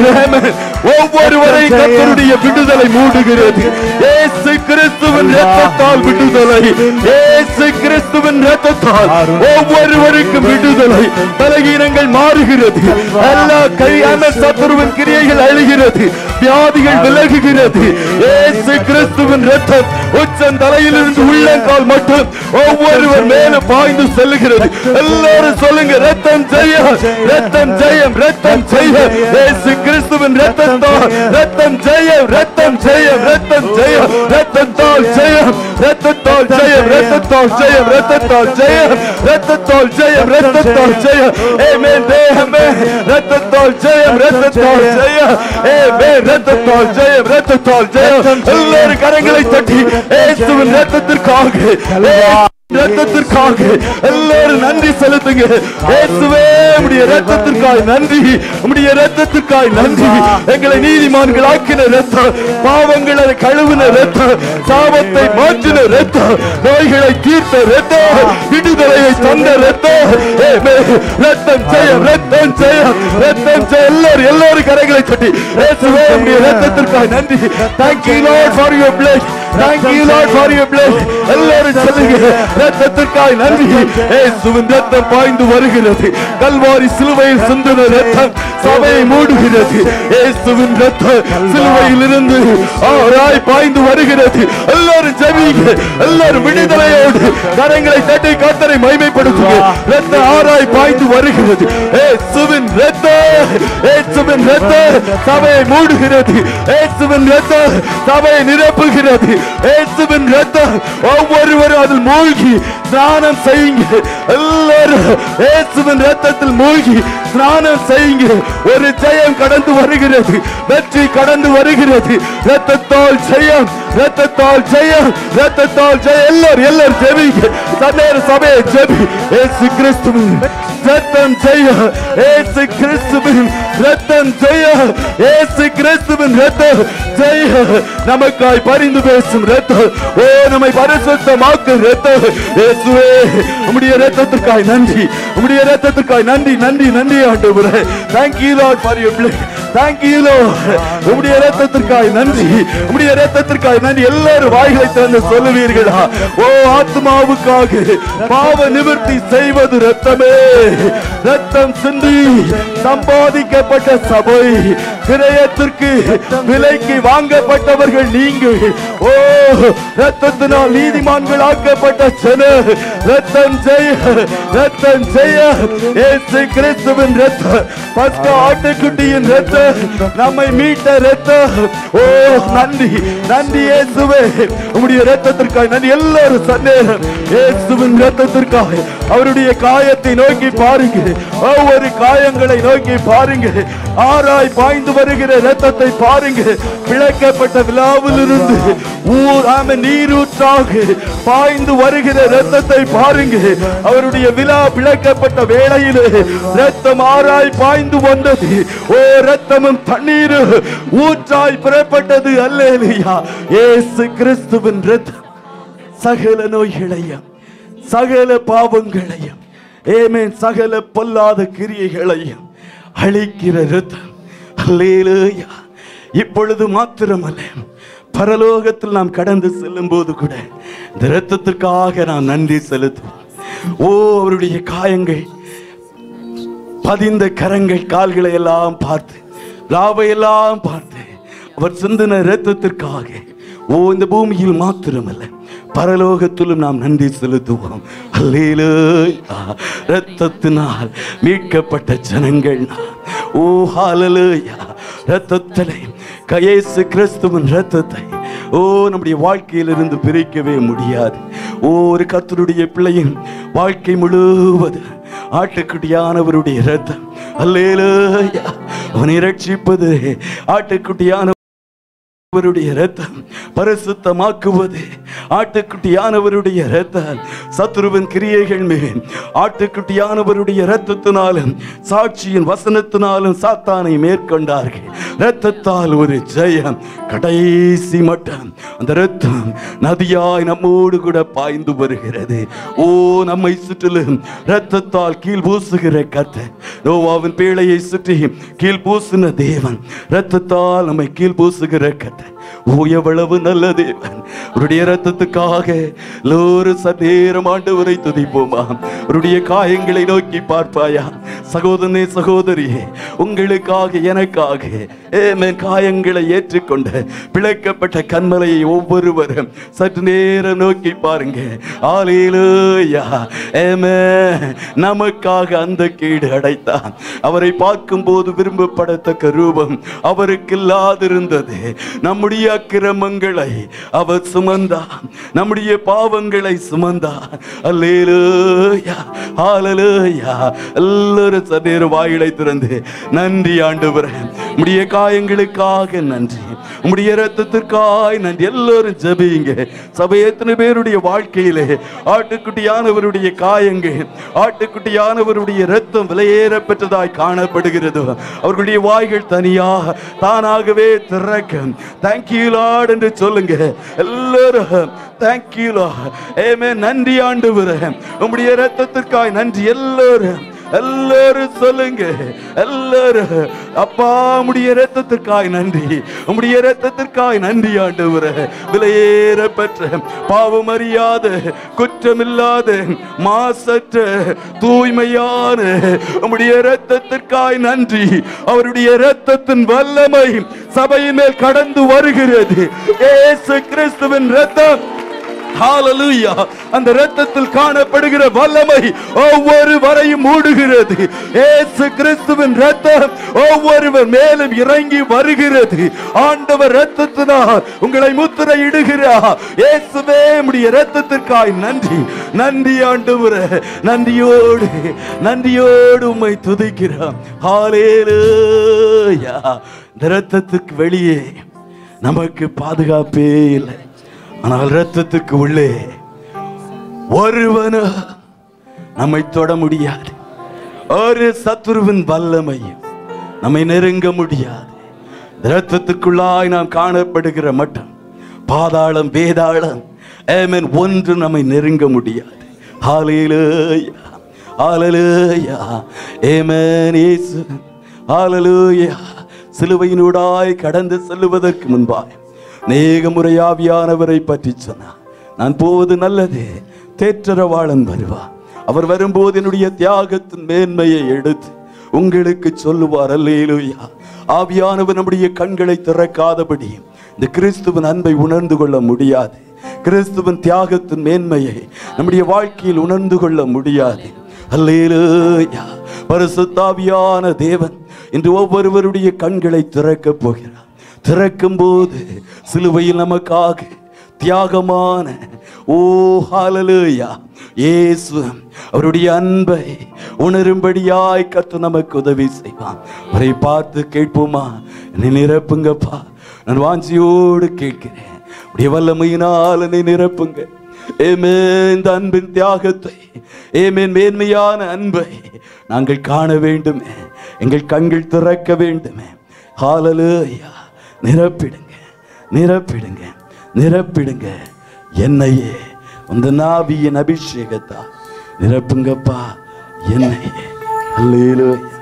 ஒவ்வொருவரை கர்த்தருடைய விடுதலை மூடுகிறது. இயேசு கிறிஸ்துவின் இரத்தத்தால் விடுதலை, இயேசு கிறிஸ்துவின் இரத்தத்தால் ஒவ்வொருவருக்கும் விடுதலை. பலகீனங்கள் மாறுகிறது, எல்லா கையான சத்துருவின் கிரியைகள் அழிகிறது, வியாதிகள் விலகுகிறது. இயேசு கிறிஸ்துவின் இரத்தம் உச்சம் தலையிலிருந்து உள்ளங்கால் மட்டும் ஒவ்வொருவர் மேலும் பாய்ந்து செல்லுகிறது. எல்லாரும் சொல்லுங்க, ரத்தம் ஜெயம், ரத்தம் ஜெயம், ரத்தம் ஜெயம். இயேசு கிறிஸ்துவின் இரத்தத்தால் ரத்தம் ஜெயம், ரத்தம் ஜெயம், ரத்தம் ஜெயம், ரத்தத்தால் ஜெயம், ரத்தத்தால் ஜெயம், ரத்தத்தால் ஜெயம், ரத்தத்தால் ஜெயம், ரத்தத்தால் ஜெயம், ரத்தத்தால் ஜெயம். ஆமென், ஆமென். ரத்தத்தால் ஜெயம், ரத்தத்தால் ஜெயம். ஆமென், ரத்தத்தால் ஜெயம், ரத்தத்தால் ஜெயம். எல்லாரும் கரங்களை தட்டி இயேசுவின் இரத்தத்திற்காக, இரத்தத்திற்காக எல்லாரும் நன்றி செலுத்துங்க. இயேசுவே, உம்முடைய இரத்தத்திற்காக நன்றி, உம்முடைய இரத்தத்திற்காக நன்றி. எங்களை நீதிமான்கள் ஆக்கின இரத்தம், பாவங்களை கழுவின இரத்தம், சாபத்தை மாற்றின இரத்தம், நோய்களை தீர்த்த இரத்தம், விடுதலையை தந்த இரத்தம். ரத்தம் ஜெயம், ரத்தம் ஜெயம், ரத்தம் ஜெயம். எல்லாரும் கரைகளை தட்டி இயேசுவே, உம்முடைய இரத்தத்திற்காக நன்றி. Thank you Lord for your blood. Thank you Lord for your blood. எல்லாரும் சொல்லுங்க, இரத்தத்திற்காக நன்றி. இயேசுவின் இரத்தம் பாய்ந்து வருகிறது. கல்வாரி சிலுவையில் சிந்தின இரத்தம் சபையை மூடுகிறது. இயேசுவின் இரத்தம் சிலுவையில் இருந்து ஆராய் பாய்ந்து வருகிறது. எல்லாரும் ஜெபிங்க, எல்லாரும் விடுதலையோடு கரங்களை தட்டி கர்த்தரை மகிமைப்படுத்துங்க. இரத்தம் ஆராய் பாய்ந்து வருகிறது. இயேசுவின் இரத்தம், இயேசுவின் இரத்தம் சபையை மூடுகிறது. இயேசுவின் இரத்தம் சபையை நிரப்புகிறது. இயேசுவின் இரத்தம் ஒவ்வொருவரும் அதில் மூழ்கி ஸ்நானம் செய்யுங்க. எல்லாரும் இயேசுவின் இரத்தத்தில் மூழ்கி ஸ்நானம் செய்யுங்க. ஒரு ஜெயம் கடந்து வருகிறது, வெற்றி கடந்து வருகிறது. இரத்தத்தால் ஜெயம், இரத்தத்தால் ஜெயம், இரத்தத்தால் ஜெயம். எல்லாரும் ஜெபிங்க. சன்னேர சபையை ஜெபி. இயேசு கிறிஸ்துவின் இரத்தம் ஜெயம், இயேசு கிறிஸ்துவின் இரத்தம் ஜெயம், இயேசு கிறிஸ்துவின் இரத்தம் ஜெயம். நமக்காய் பரிந்து பேசும் இரத்தம், ஓ நம்மை பரிசுத்தமாக்கும் இரத்தம். இயேசுவே, உம்முடைய இரத்தத்திற்காக நன்றி, உம்முடைய இரத்தத்திற்காக நன்றி, நன்றி, நன்றி ஆண்டவரே. Thank you Lord for your blood. Thank you Lord. உம்முடைய இரத்தத்திற்காக நன்றி, உம்முடைய இரத்தத்திற்காக நன்றி. எல்லாரும் வாய்களை திறந்து சொல்லுவீர்களா? ஓ ஆத்மாவுக்காக பாவ நிவர்த்தி செய்வது இரத்தமே. இரத்தம் சிந்தி சம்பாதிக்கப்பட்ட சபை, கிரயத்திற்கு விலைக்கு வாங்கப்பட்டவர்கள் நீங்கள். ஓ இரத்தத்தினால் நீதிமான்கள் ஆக்கப்பட்ட ஜனம். இரத்தம் ஜெய, இரத்தம் ஜெய. இயேசு கிறிஸ்துவின் இரத்தம், பஸ்கா ஆட்டுக்குட்டியின் இரத்தம், நம்மை மீட்ட இரத்தம். ஓ நன்றி, நன்றி இயேசுவே, உம்முடைய இரத்தத்திற்காக நன்றி. எல்லாரும் சன்னேரம் இயேசுவின் இரத்தத்திற்காக அவருடைய காயத்தை நோக்கி பாருங்க, ஒவ்வொரு காயங்களை நோக்கி பாருங்க. ஆராய் பாய்ந்து வருகிற இரத்தத்தை பாருங்க. பிளக்கப்பட்ட விழாவிலிருந்து நீரூற்றாக பாய்ந்து வருகிற இரத்தத்தை பாருங்க. அவருடைய விழா பிளக்கப்பட்ட வேளையிலே இரத்தம் ஆராய் பாய்ந்து வந்தது. ஓ இரத்தமும் தண்ணீரும் ஊற்றாய் புறப்பட்டது. அல்லேலூயா. இயேசு கிறிஸ்துவின் இரத்தம் சகல நோய்களையும் சகல பாவங்களையும், ஆமென், சகல பொல்லாத கிரியைகளையும் அழிக்கிற இரத்தம். அல்லேலூயா. இப்பொழுது மாத்திரமல்ல, பரலோகத்தில் நாம் கடந்து செல்லும் போது கூட இந்த இரத்தத்திற்காக நாம் நன்றி செலுத்துவோம். ஓ அவருடைய காயங்கள், பதிந்த கரங்கள், கால்களை எல்லாம் பார்த்து, லாவையெல்லாம் பார்த்து, அவர் சிந்தின இரத்தத்திற்காக ஓ இந்த பூமியில் மாத்திரமல்ல பரலோகத்திலும் நாம் நன்றி செலுத்துவோம். அல்லேலூயா. இரத்தத்தினால் மீட்கப்பட்ட ஜனங்கள் நாம். ஓ ஹல்லேலூயா. இரத்தத்திலே இயேசு கிறிஸ்துவின் இரத்தத்தை ஓ நம்முடைய வாழ்க்கையிலிருந்து பிரிக்கவே முடியாது. ஒரு கர்த்தருடைய பிள்ளையின் வாழ்க்கை முழுவதும் ஆட்டுக்குட்டியானவருடைய இரத்தம். அல்லேலூயா. அவனை ரட்சிப்பது ஆட்டுக்குட்டியான அவருடைய இரத்தம், பரிசுத்தமாக்குவது ஆட்டுக்குட்டியானவருடைய இரத்தம். சத்துருவின் கிரியைகள் மேல் ஆட்டுக்குட்டியானவருடைய இரத்தத்தினாலும் சாட்சியின் வசனத்தினாலும் சாத்தானை மேற்கொண்டார்கள். இரத்தத்தால் ஒரு ஜெயம். கடைசி மட்டும் அந்த இரத்தம் நதியாய் நம்மோடு கூட பாய்ந்து வருகிறது. ஓ நம்மை சுற்றிலும் இரத்தத்தால் கீழ் பூசுகிற கர்த்தர். நோவாவின் பேழையை சுற்றி கீழ் பூசின தேவன் இரத்தத்தால் நம்மை கீழ் பூசுகிற கர்த்தர். எவ்வளவு நல்ல தேவன். அவருடைய இரத்தத்துக்காக எல்லோரும் சநேரம் ஆண்டவரை துதிப்போமா. அவருடைய காயங்களை நோக்கி பார்ப்பாயா. சகோதரனே சகோதரியே, உங்களுக்காக எனக்காக காயங்களை ஏற்றுக்கொண்ட பிழைக்கப்பட்ட கண்மலையை ஒவ்வொருவரும் சற்று நேரம் நோக்கி பாருங்க. ஹல்லேலூயா. ஆமென். நமக்காக அந்த கீடு அடைத்தான். அவரை பார்க்கும் போது விரும்பப்படத்தக்க ரூபம் அவருக்கு இல்லாதிருந்தது. நம்முடைய அக்கிரமங்களை அவர் சுமந்தார், நம்முடைய பாவங்களை சுமந்தார். அல்லேலூயா, ஹல்லேலூயா. எல்லாரும் சதேர வாயிலை திறந்து நன்றி ஆண்டவரே, உம்முடைய காயங்களுக்காக நன்றி, உம்முடைய இரத்தத்திற்காக நன்றி. எல்லாரும் ஜெபிங்க. சபை எத்தனை பேருடைய வாழ்க்கையிலே ஆட்டுக்குட்டியானவருடைய காயங்கள், ஆட்டுக்குட்டியானவருடைய இரத்தம் விலையேற பெற்றதாய் காணப்படுகிறது. அவர்களுடைய வாய்கள் தனியாக தானாகவே திறக்கும். தேங்க்யூ லார்ட் என்று சொல்லுங்க எல்லாரும். Thank you lord. ஆமென். நன்றி ஆண்டவரே, உம்முடைய இரத்தத்திற்காக நன்றி. எல்லாரும் எல்லாரும் சொல்லுங்க. எல்லாரும் அப்பா உம்முடைய இரத்தத்திற்காக நன்றி, உம்முடைய இரத்தத்திற்காக நன்றி ஆண்டவரே. விலையேற பெற்ற பாவம் அறியாத குற்றமில்லாத மாசற்ற தூய்மையான உம்முடைய இரத்தத்திற்காக நன்றி. அவருடைய இரத்தத்தின் வல்லமை சபையின் மேல் கடந்து வருகிறது. இயேசு கிறிஸ்துவின் இரத்தம், ஹல்லேலூயா, அந்த இரத்தத்தில் காணப்படுகிற வல்லமை ஒவ்வொருவரையும் மூடுகிறது. இயேசு கிறிஸ்துவின் இரத்தம் ஒவ்வொருவர் மேலும் இறங்கி வருகிறது. ஆண்டவர் இரத்தத்தினால் உங்களை முத்திரையிடுகிறார். இயேசுவே உம்முடைய இரத்தத்திற்காக நன்றி. நன்றி ஆண்டவரே. நன்றியோடு நன்றியோடு உம்மை துதிக்கிறோம். ஹல்லேலூயா. இந்த இரத்தத்துக்கு வெளியே நமக்கு பாதுகாப்பே இல்லை. ஆனால் இரத்தத்துக்கு உள்ளே ஒருவனும் நம்மை தொட முடியாது. ஒரு சத்துருவின் வல்லமையும் நம்மை நெருங்க முடியாது. இரத்தத்துக்குள்ளாய் நாம் காணப்படுகிற மட்டம் பாதாளம் வேதாளம் ஆமென் ஒன்று நம்மை நெருங்க முடியாது. ஹல்லேலூயா, ஹல்லேலூயா, ஆமென். இயேசு ஹல்லேலூயா சிலுவையினூடாய் கடந்து செல்லுவதற்கு முன்பாய் அநேக முறை ஆவியானவரை பற்றி சொன்னார். நான் போவது நல்லது, தேற்றரவாளன் வருவார். அவர் வரும்போது என்னுடைய தியாகத்தின் மேன்மையை எடுத்து உங்களுக்கு சொல்லுவார். அல்லேலூயா. ஆவியானவர் நம்முடைய கண்களை திறக்காதபடி இந்த கிறிஸ்துவின் அன்பை உணர்ந்து கொள்ள முடியாது. கிறிஸ்துவின் தியாகத்தின் மேன்மையை நம்முடைய வாழ்க்கையில் உணர்ந்து கொள்ள முடியாது. அல்லேலூயா. பரிசுத்த ஆவியான தேவன் இன்று ஒவ்வொருவருடைய கண்களை திறக்கப் போகிறார். திறக்கும் போது சிலுவையில் நமக்காக தியாகமான ஹல்லேலூயா இயேசு அவருடைய அன்பை உணரும்படியாய் கர்த்தர் நமக்கு உதவி செய்வான். அவரை பார்த்து கேட்போமா, என்னை நிரப்புங்கப்பா, நான் வாஞ்சியோடு கேட்கிறேன், உடைய வல்லமையினால் என்னை நிரப்புங்க. ஆமென். இந்த அன்பின் தியாகத்தை, ஆமென், மேன்மையான அன்பை நாங்கள் காண வேண்டுமே, எங்கள் கண்கள் திறக்க வேண்டுமே. ஹல்லேலூயா. நிரப்பிடுங்க, நிரப்பிடுங்க, நிரப்பிடுங்க. என்னையே உந்த நாவியின் அபிஷேகத்தா நிரப்புங்கப்பா, என்னையே. அல்லேலூயா.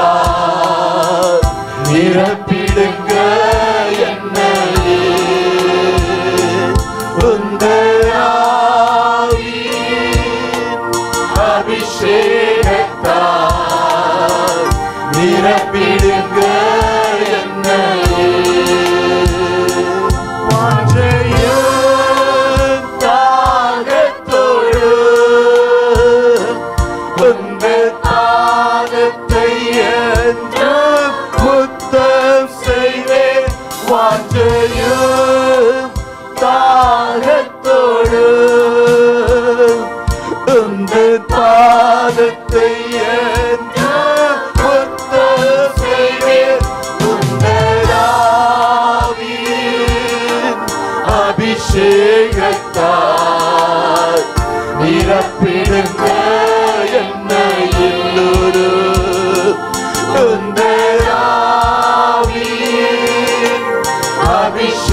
அபிஷேகத்தால் நிரப்பிடுங்க என்னையே. உந்தராவின் அபிஷேகத்தால் நிரப்பிடுங்க என்ன எல்லோரும் உந்த ஆவியின் அபிஷேகத்தால்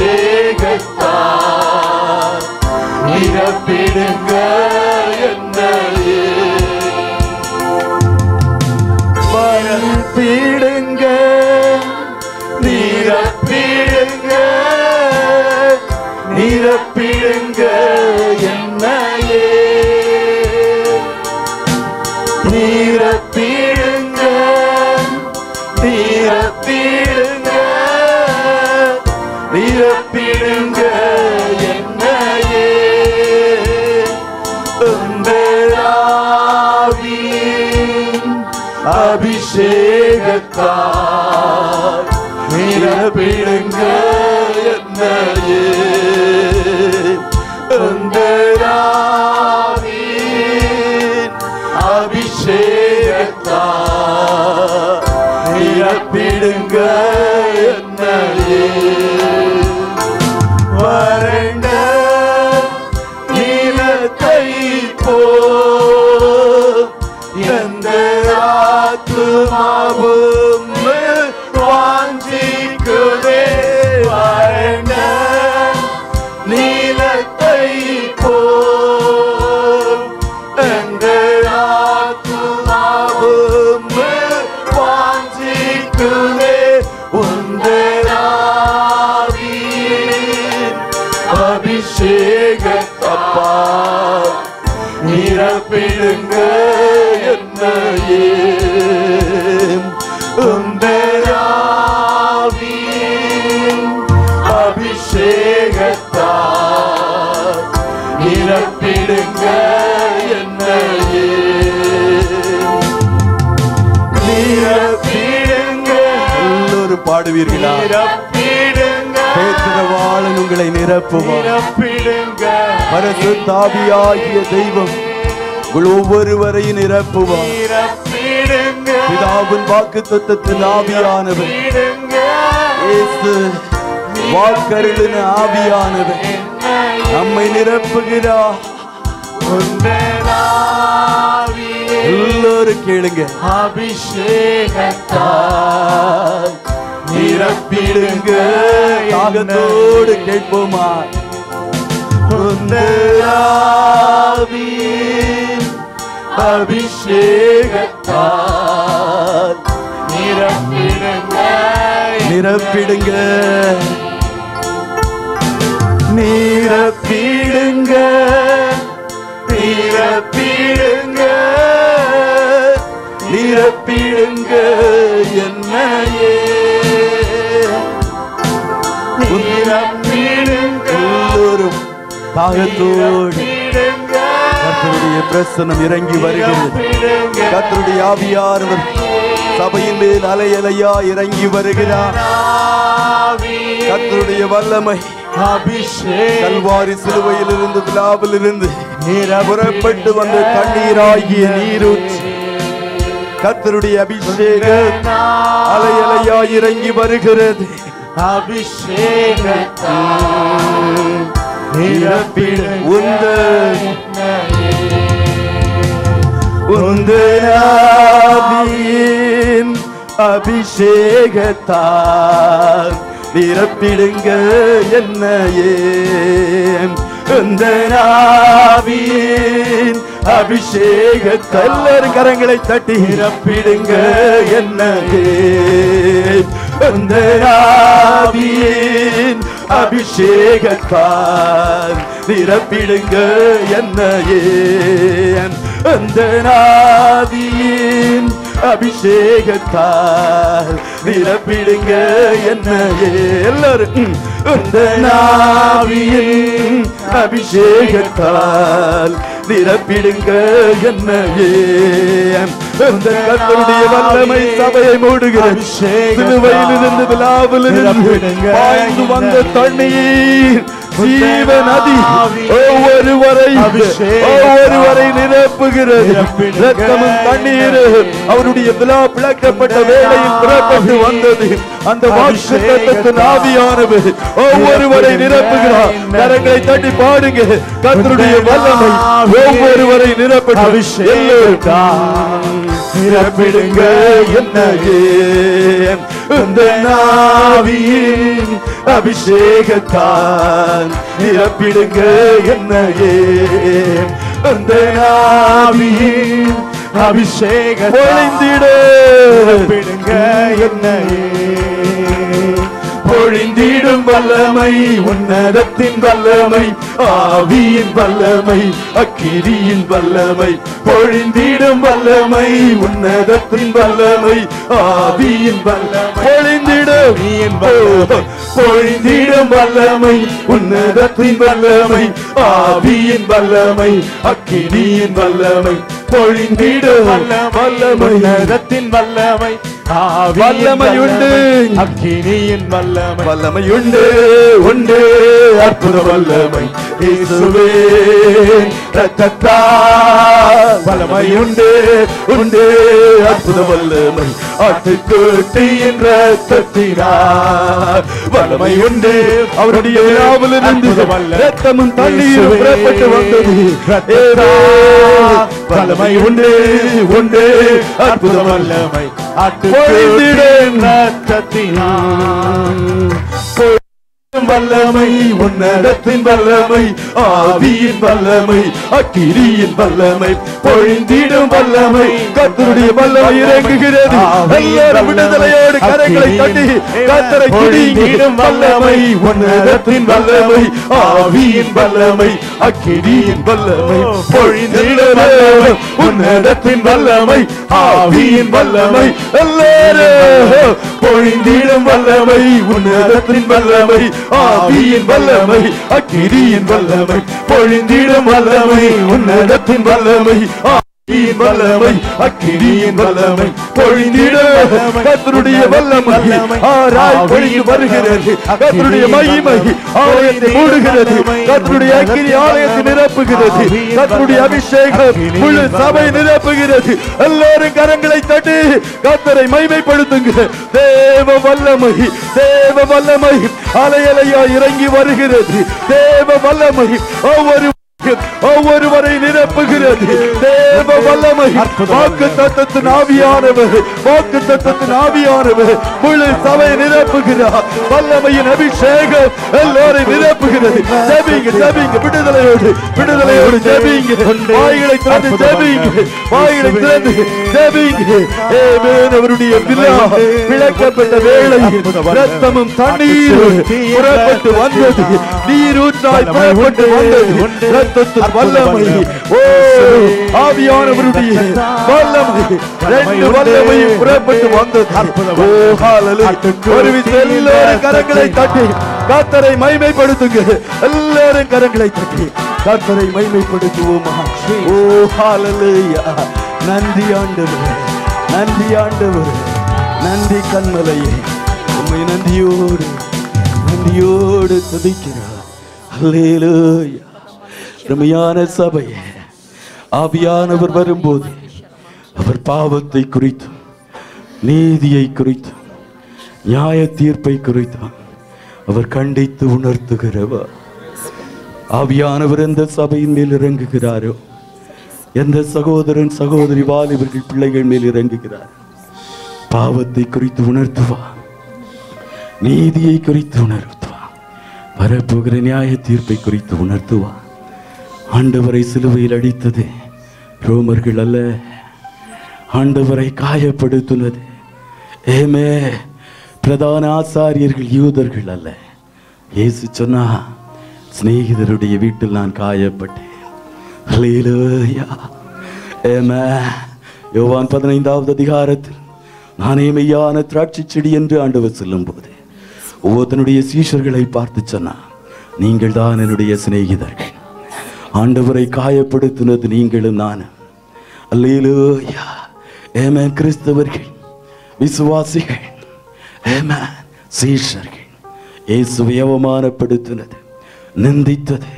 நிரப்பிடுங்க என்னையே நிரப்பிடுங்க நிரப்பிடுங்க நிரப்பிடுங்க என்னையே நிரப்பிடுங்க நிரப்பிடுங்க நிரப்பிடுங்க என்னையே உங்கள் ஆவியின் அபிஷேகத்தால் நிரப்பிடுங்க என்னையே உங்கள் ஆவியின் அபிஷேகத்தால் நிரப்பிடுங்க என்னையே வறண்ட நீலத்தை போல் எந்த ஆத்துமாவும் வாஞ்சிக்குதே வறண்ட நீலத்தை போல் எந்த ஆத்துமாவும் வாஞ்சிக்குதே உந்தன் ஆவியின் அபிஷேகத்தால் நிரப்பிடுங்க என்னையே உந்தன் ஆவியின் அபிஷேகத்தால் நிரப்பிடுங்க என்னையே நிரப்பிடுங்க எல்லோரும் பாடுவீர்களா நிரப்பிடுங்க பேசுகிறவாளன் உங்களை நிரப்புவார் நிரப்பிடுங்க பரிசுத்த ஆவியாகிய தெய்வம் உங்கள் ஒவ்வொருவரையும் நிரப்புவார் நிரப்பிடுங்க பிதாவின் வாக்குத்தத்தத்தின் ஆவியானவர் இயேசு வாக்கருளின ஆவியானவர் நம்மை நிரப்புகிறார் எல்லோரும் கேளுங்க அபிஷேகத்தால் நிரப்பிடுங்க தாகத்தோடு கேட்போமா ஆவியின் அபிஷேகத்தால் நிரப்பிடுங்க நிரப்பிடுங்க நிரப்பிடுங்க நிரப்பிடுங்க நிரப்பிடுங்க என்னையே நிரப்பிடுங்க எல்லோரும் தாகத்தோடு கர்த்தருடைய பிரசன்னம் இறங்கி வருகிறது கர்த்தருடைய ஆவியானவர் சபையின் மேல் அலையலையா இறங்கி வருகிறார் கர்த்தருடைய வல்லமை கல்வாரி சிலுவையிலிருந்து விழாவிலிருந்து புறப்பட்டு வந்த தண்ணீராகிய நீரூற்று கர்த்தருடைய அபிஷேகம் அலையலையா இறங்கி வருகிறது அபிஷேகத்தால் நிரப்பிடும் உந்தன் ஆவியின் அபிஷேகத்தால் நிரப்பிடுங்க என்னையே உந்தன் ஆவியின் அபிஷேகத்தால் எல்லாரும் கரங்களை தட்டி நிரப்பிடுங்க என்னையே உந்தன் ஆவியின் அபிஷேகத்தால் நிரப்பிடுங்க என்னையே உந்தன் ஆவியின் அபிஷேகத்தால் நிரப்பிடுங்க என்னையே எல்லாரும் உந்தன் ஆவியின் அபிஷேகத்தால் நிரப்பிடுங்க என்னையே உந்தன் கர்த்தருடைய வல்லமை சபையை மூடுகிறது சிலுவையிலிருந்து விழாவிலிருந்து பாய்ந்து வந்த தண்ணீர் ஜீவ நதி ஒவ்வொருவரை நிரப்புகிறது. ரத்தமும் தண்ணீரும் அவருடைய விழா பிளக்கப்பட்ட வேளையில் புறப்பட்டு வந்தது. அந்த வாக்குத்தத்தத்தின் ஆவியானவர் ஒவ்வொருவரை நிரப்புகிறார். கரங்களை தட்டி பாடுங்க. கர்த்தருடைய வல்லமை ஒவ்வொருவரை நிரப்பட்டு நிரப்பிடுங்க. என்னையே இந்த ஆவியின் அபிஷேகத்தால் நிரப்பிடுங்க. என்னையே இந்த ஆவியின் அபிஷேகம் பொழிந்திடுங்க. என்னையே பொழிந்திடும் வல்லமை, உன்னதத்தின் வல்லமை, ஆவியின் வல்லமை, அக்கினியின் வல்லமை. பொழிந்திடும் வல்லமை, உன்னதத்தின் வல்லமை, ஆவியின் வல்லமை. பொழிந்திடும் வல்லமை, உன்னதத்தின் வல்லமை, ஆவியின் வல்லமை, அக்கினியின் வல்லமை. பொழிந்திடும் வல்லமை, உன்னதத்தின் வல்லமை, வல்லமையுண்டு, அக்கினியின் வல்லமை. வல்லமையுண்டு உண்டு, அற்புத வல்லமை இயேசுவே ரத்தத்தால். வல்லமையுண்டு உண்டு, அற்புத வல்லமை ஆட்டுக்குட்டியின் ரத்தத்தினால். வல்லமையுண்டு அவருடைய விழாவிலிருந்து ரத்தமும் தண்ணீரும் புறப்பட்டு வந்தது. வல்லமை உண்டு உண்டு, அற்புத வல்லமை ஆட்டுக்குட்டியின் ரத்தத்தினால். வல்லமை, உன்னதத்தின் வல்லமை, ஆவியின் வல்லமை, அக்கினியின் வல்லமை. பொழிந்திடும் வல்லமை, கர்த்தருடைய வல்லமை இறங்குகிறது. எல்லாரும் விடுதலையோடு கரங்களை தட்டி கர்த்தரை துதிக்கும். வல்லமை, உன்னதத்தின் வல்லமை, ஆவியின் வல்லமை, அக்கினியின் வல்லமை. பொழிந்திடும் வல்லமை, உன்னதத்தின் வல்லமை, ஆவியின் வல்லமை. எல்லாரும் பொழிந்திடும் வல்லமை, உன்னதத்தின் வல்லமை, ஆவியின் வல்லமை, அக்கினியின் வல்லமை. பொழிந்திடும் வல்லமை, உன்னதத்தின் வல்லமை, ஆவியின் வல்லமை, அக்கினியின் வல்லமை. பொழிந்திடும் கர்த்தருடைய வல்லமை ஆராய் பொழிந்து வருகிறது. கர்த்தருடைய மகிமை ஆலயத்தை மூடுகிறது. கர்த்தருடைய அக்கினி ஆலயத்தை நிரப்புகிறது. கர்த்தருடைய அபிஷேகம் முழு சபை நிரப்புகிறது. எல்லாரும் கரங்களை தட்டி கர்த்தரை மகிமைப்படுத்துங்க. தேவ வல்லமை, தேவ வல்லமை அலையலையா இறங்கி வருகிறது. தேவ வல்லமை ஒவ்வொருவரை நிரப்புகிறது. தேவ வல்லமை, வாக்குத்தத்தத்தின் ஆவியானவர், வாக்குத்தத்தத்தின் ஆவியானவர் முழு சபை நிரப்புகிறார். வல்லமையின் அபிஷேகம் எல்லாரை நிரப்புகிறது. ஜெபிங்க ஜெபிங்க, விடுதலையோடு விடுதலையோடு ஜெபிங்க. வாய்களை திறந்து ஜெபிங்க, வாய்களை திறந்து ஜெபிங்க. ஆமென். அவருடைய விழா விளக்கப்பட்ட வேளையில் ரத்தமும் தண்ணீரும் புறப்பட்டு வந்தது. நீரூற்றாய் புறப்பட்டு வந்தது. வல்லமை, ஓ ஆவியானவருடைய வல்லமை, ரெண்டு வல்லமையும் புறப்பட்டு வந்தது. ஓ ஹalleluya. ஒரு விசை எல்லாரும் கரங்களை தட்டி கர்த்தரை மகிமைப்படுத்துங்க. எல்லாரும் கரங்களை தட்டி கர்த்தரை மகிமைப்படுத்துவோமா. ஓ ஹalleluya. நன்றி ஆண்டவரே, நன்றி ஆண்டவரே, நன்றி கண்மலையே. உம்மை நன்றியோடு நன்றியோடு துதிக்கிறோம். ஹalleluya. ரமையான சபையே, ஆவியானவர் வரும்போது அவர் பாவத்தை குறித்தும் நீதியை குறித்தும் நியாய தீர்ப்பை குறித்தும் அவர் கண்டித்து உணர்த்துகிறவர். ஆவியானவர் எந்த சபையின் மேல் இறங்குகிறாரோ, எந்த சகோதரன் சகோதரி வாலிபர்கள் பிள்ளைகள் மேல் இறங்குகிறார், பாவத்தை குறித்து உணர்த்துவார், நீதியை குறித்து உணர்த்துவார், வரப்போகிற நியாய தீர்ப்பை குறித்து உணர்த்துவார். ஆண்டவரை சிலுவையில் அடித்தது ரோமர்கள் அல்ல, ஆண்டவரை காயப்படுத்தினது ஏமே பிரதான ஆசாரியர்கள் யூதர்கள் அல்ல. இயேசு சொன்னா, சிநேகிதருடைய வீட்டில் நான் காயப்பட்டேன். ஹல்லேலூயா. ஆமென். யோவான் 15வது அதிகாரத்தில் நானே மெய்யான திராட்சை செடி என்று ஆண்டவர் சொல்லும் போது ஒவ்வொருத்தனுடைய சீஷர்களை பார்த்து சொன்னா, நீங்கள் தான் என்னுடைய சிநேகிதர்கள். ஆண்டவரை காயப்படுத்தினது நீங்களும் நானும். அல்லேலூயா. ஆமென். கிறிஸ்தவர்கள், விசுவாசிகள், ஆமென், சீஷர்கள் இயேசுவை அவமானப்படுத்தினது, நிந்தித்தது,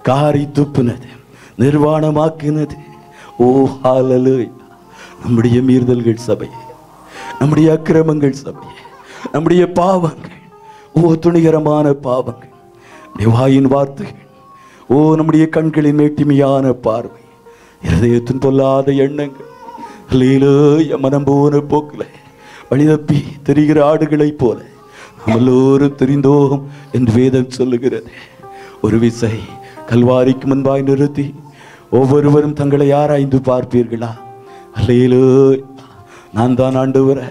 காரி துப்புனது, நிர்வாணமாக்கினது. ஓ ஹல்லேலூயா. நம்முடைய மீறுதல்கள் சபையே, நம்முடைய அக்கிரமங்கள் சபையே, நம்முடைய பாவங்கள், ஓ துணிகரமான பாவங்கள், வாயின் வார்த்தைகள், ஓ நம்முடைய கண்களின் மேட்டிமையான பார்வை, இருதயத்தின் பொல்லாத எண்ணங்கள், ஹல்லேலூயா, மனம் போன போக்கில் வழிதப்பி தெரிகிற ஆடுகளைப் போல நாம் எல்லோரும் தெரிந்தோம் என்று வேதம் சொல்லுகிறது. ஒரு விசை கல்வாரிக்கு முன்பாய் நிறுத்தி ஒவ்வொருவரும் தங்களை ஆராய்ந்து பார்ப்பீர்களா? ஹல்லேலூயா. நான் தான் ஆண்டவரே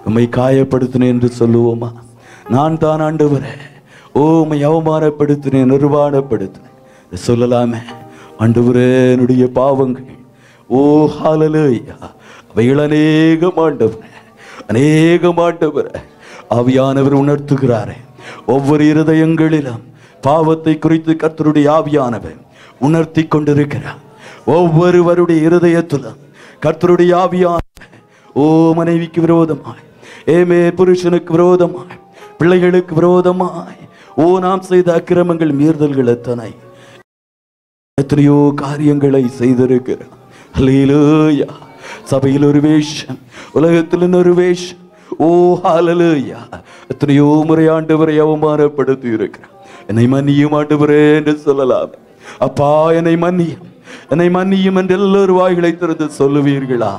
உம்மை காயப்படுத்தினேன் என்று சொல்லுவோமா? நான் தான் ஆண்டவரே உம்மை அவமானப்படுத்தினேன், நிர்வாணப்படுத்தினேன் சொல்லலாமே? ஆண்டவரே என்னுடைய பாவங்கள், ஓ ஹல்லேலூயா, அவைகள் அநேகம் ஆண்டவரே, அநேகம் ஆண்டவரே. ஆவியானவர் உணர்த்துகிறாரே, ஒவ்வொரு இருதயங்களிலும் பாவத்தை குறித்து கர்த்தருடைய ஆவியானவர் உணர்த்தி கொண்டிருக்கிறார். ஒவ்வொருவருடைய இருதயத்திலும் கர்த்தருடைய ஆவியானவர், ஓ மனைவிக்கு விரோதமாய், ஏமே புருஷனுக்கு விரோதமாய், பிள்ளைகளுக்கு விரோதமாய், ஓ நாம் செய்த அக்கிரமங்கள் மீறுதல்கள் எத்தனையோ காரியங்களை செய்திருக்கிறார். ஹல்லேலூயா. சபையில் ஒரு வேஷம், உலகத்தில் ஒரு வேஷம். ஓ ஹல்லேலூயா. எத்தனையோ முறை ஆண்டவரை அவமானப்படுத்தி இருக்கிறார். என்னை மன்னியும் ஆண்டவரே என்று சொல்லலாம். அப்பா என்னை மன்னியும், என்னை மன்னியும் என்று எல்லோரும் வாய்களை திறந்து சொல்லுவீர்களா?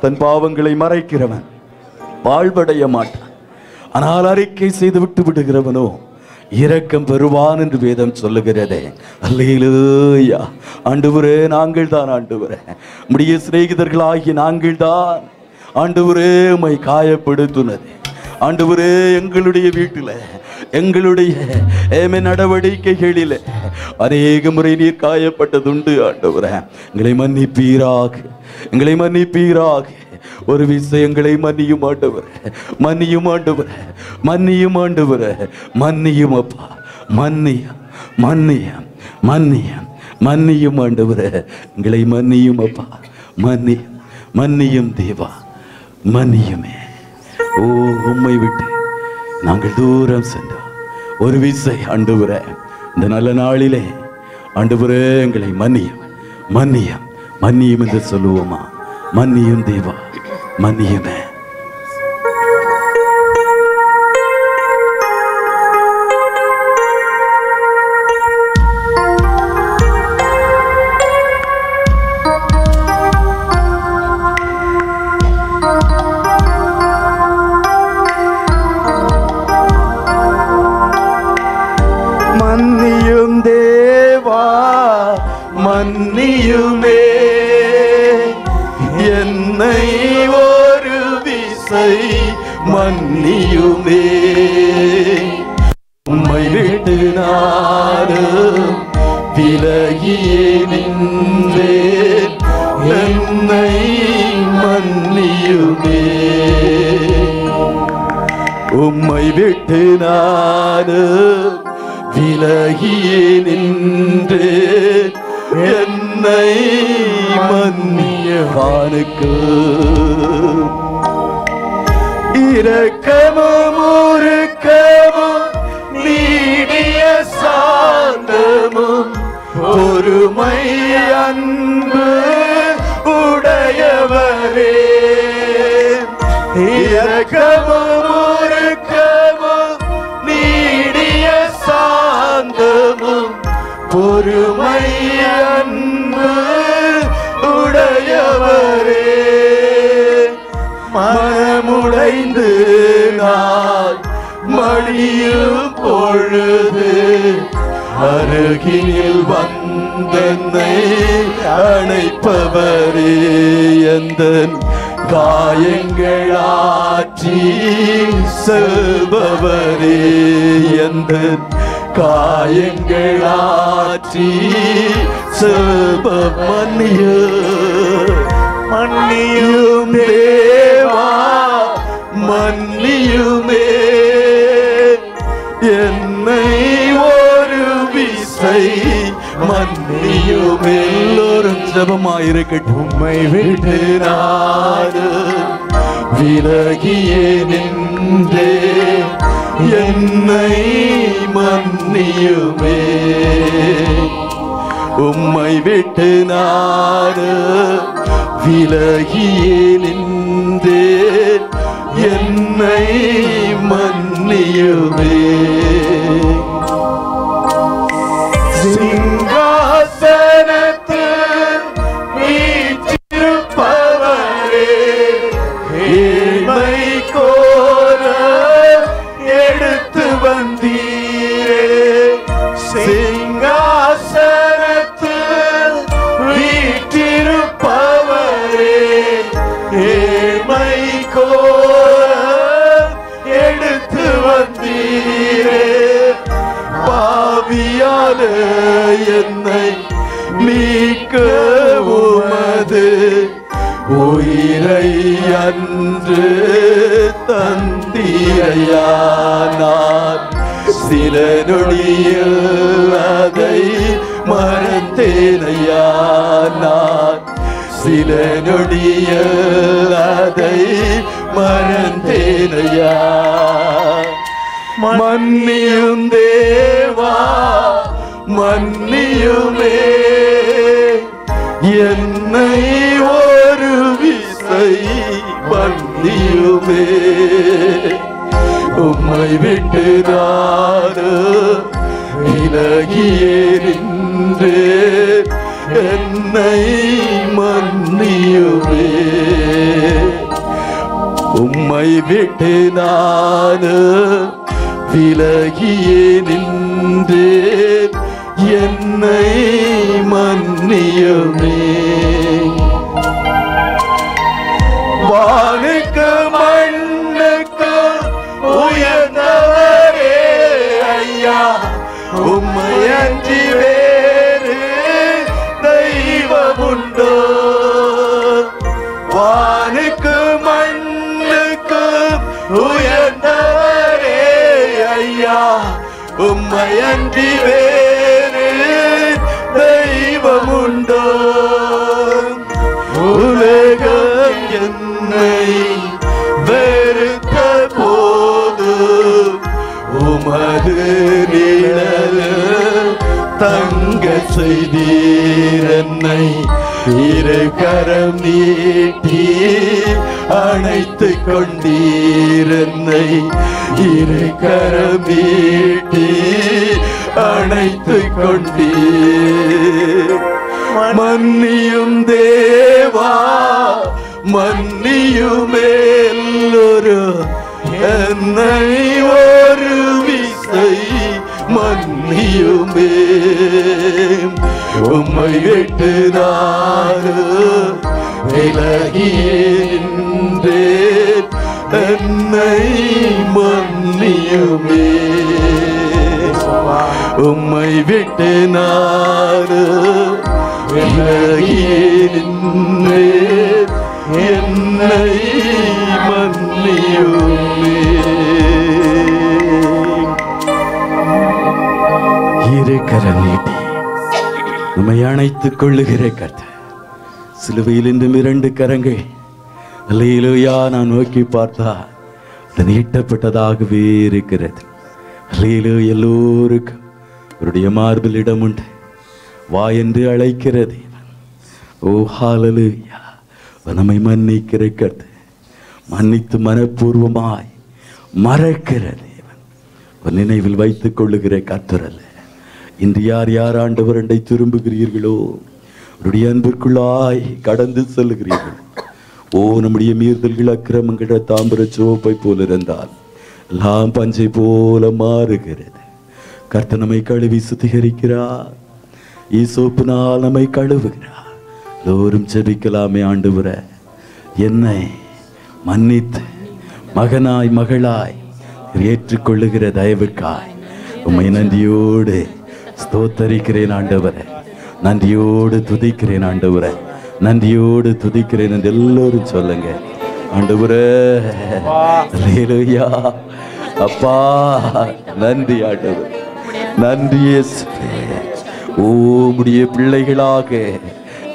தன் பாவங்களை மறைக்கிறவன் வாழ்வடைய மாட்டான், ஆனால் அறிக்கை செய்து விட்டு விடுகிறவனோ இரக்கம் பெறுவான் என்று வேதம் சொல்லுகிறதே. அல்லேலூயா. ஆண்டவரே நாங்கள் தான் ஆண்டவரே, நம்முடைய சிநேகிதர்களாகிய நாங்கள் தான் ஆண்டவரே உம்மை காயப்படுத்தினது. ஆண்டவரே எங்களுடைய வீட்டில், எங்களுடைய நடவடிக்கைகளில் அநேக முறை நீர் காயப்பட்டதுண்டு. ஆண்டவரே எங்களை மன்னிப்பீராக, எங்களை மன்னிப்பீராக. ஒரு விஷயங்களை மன்னியும் ஆண்டவரே, மன்னியும் ஆண்டவரே, மன்னியும் ஆண்டவரே, மன்னியும் அப்பா, மன்னியும், மன்னியும், மன்னியும், மன்னியும் ஆண்டவரே, எங்களை மன்னியும் அப்பா, மன்னியும், மன்னியும் தேவா, மன்னியுமே. ஓ உம்மை விட்டு நாங்கள் தூரம் சென்றோம். ஒரு விசை ஆண்டவரே இந்த நல்ல நாளிலே ஆண்டவரே எங்களை மன்னியும், மன்னியும், மன்னியும் என்று சொல்லுவோமா? மன்னியும் தேவா, மன்னியுமே. மன்னியும் தேவா, மன்னியுமே என்னை ஒரு விசை, மன்னியுமே. உம்மை விட்டு நானும் விலகியே நின்றேன், என்னை மன்னியுமே. உம்மை விட்டு நானும் விலகியே நின்றேன், என்னை மன்னியவானுக்கு இரக்கமும் உருக்கமும் நீடிய சாந்தமும் பொறுமை அன்பு உடையவரே. இரக்கமும் உருக்கமும் நீடிய சாந்தமும் பொறுமை அன்பு உடையவரே. மனமுடைந்து நான் மடியும் பொழுது அருகினில் வந்தென்னை அணைப்பவரே. எந்தன் காயங்களாற்றி செல்பவரே, எந்தன் காயங்களாற்றி செல்ப மன்னியும் தேவா, மன்னியுமே என்னை ஒரு விசை, மன்னியுமே. எல்லோரும் ஜெபமாயிருக்கட்டும். உம்மை விட்டு நானும் விலகியே நின்றேன், என்னை மன்னியுமே. உம்மை விட்டு நான் விலகியே நின்றேன், என்னை மன்னியுமே. சிங்காசனத்தில் வீற்றிருப்பவரே, ஏழ்மை கோர எடுத்து வந்தீரே. சிங்காசனத்தில் வீற்றிருப்பவரே, ஏழ்மை கோர எடுத்து வந்தீரே. பாவியான என்னை மீட்க உமது உயிரை அன்று தந்தீரையா. நான் சில நொடியில் அதை மறந்தேனையா. நான் சில நொடியில் அதை மறந்தேனையா. மன்னியும் தேவா மன்னியுமே, என்னை ஒரு விசை மன்னியுமே. உம்மை விட்டு நான் விலகியே நின்றேன், என்னை மன்னியுமே. உம்மை விட்டு நான் விலகியே நின்றேன், என்னை மன்னியுமே. வானுக்கு மண்ணுக்கு உயர்ந்தவரே ஐயா, உம்மை அன்றி வேறு தெய்வமுண்டோ. வானுக்கு மண்ணுக்கு உயர்ந்தவரே ஐயா, உம்மை அன்றி வேறு தெய்வமுண்டோ. உலகம் என்னை வெறுத்த போது உமது நிழல் தங்க செய்தீர். என்னை இரு கரம் நீட்டி அணைத்து கொண்டீர். என்னை இரு கரம் நீட்டி அணைத்து கொண்டீர். மன்னியும் தேவா மன்னியுமே, எல்லோரும் என்னை ஒரு விசை மன்னியுமே. உம்மை விட்டு நான் விலகியே நின்றேன், என்னை மன்னியுமே. உம்மை விட்டு நான் விலகியே நின்றேன், என்னை மன்னியுமே. இரு கரம் நீட்டி நம்மை அணைத்துக் கொள்ளுகிற கர்த்தர், சிலுவையில் இன்றும் 2 கரங்கள் அல்லேலூயா நான் நோக்கி பார்த்தா அது நீட்டப்பட்டதாகவே இருக்கிறது. அல்லேலூயா, எல்லோருக்கும் அவருடைய மார்பில் இடம் உண்டு. வா என்று அழைக்கிறது. ஓ ஹல்லேலூயா, நம்மை மன்னிக்கிற கர்த்தர், மன்னித்து மனப்பூர்வமாய் மறக்கிற தேவன், நினைவில் வைத்துக் கொள்ளுகிற கர்த்தர் அல்ல. இன்று யார் யார் ஆண்டவரண்டை திரும்புகிறீர்களோ, அவருடைய அன்பிற்குள்ளாய் கடந்து செல்லுகிறீர்கள். ஓ நம்முடைய மீறுதல்கள் அக்கிரமங்கள் தாம்பர சோப்பை போல இருந்தால் எல்லாம் பஞ்சை போல மாறுகிறது. கர்த்தர் நம்மை கழுவி சுத்திகரிக்கிறார், ஈசோப்பினால் நம்மை கழுவுகிறார். எல்லோரும் ஜெபிக்கலாமே. ஆண்டவரே, என்னை மன்னித்து மகனாய் மகளாய் ஏற்றுக்கொள்ளுகிற தயவுக்காய் உம்மை நன்றியோடு ஸ்தோத்தரிக்கிறேன் ஆண்டவரே, நன்றியோடு துதிக்கிறேன் ஆண்டவரே, நன்றியோடு துதிக்கிறேன் என்று எல்லோரும் சொல்லுங்க. ஆண்டவரே, அல்லேலூயா, அப்பா நன்றி ஆண்டவரே, நன்றி இயேசுவே. உம்முடைய பிள்ளைகளாக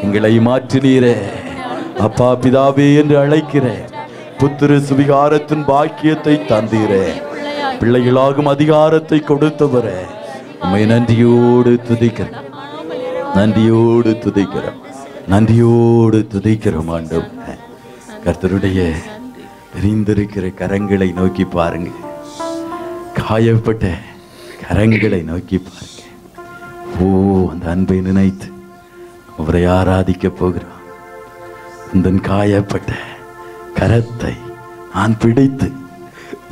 எங்களை மாற்றினீரே அப்பா, பிதாவே என்று அழைக்கிறேன். புத்திர சுவிகாரத்தின் பாக்கியத்தை தந்தீரே, பிள்ளைகளாகும் அதிகாரத்தை கொடுத்தவரே, உம்மை நன்றியோடு துதிக்கிறேன். நன்றியோடு துதிக்கிறோம், நன்றியோடு துதிக்கிறோம் ஆண்டவரே. கர்த்தருடைய விரிந்திருக்கிற கரங்களை நோக்கி பாருங்க, காயப்பட்ட கரங்களை நோக்கி பாருங்க. ஓ, அந்த அன்பை நினைத்து அவரை ஆராதிக்க போகிறோம். இந்த காயப்பட்ட கரத்தை நான் பிடித்து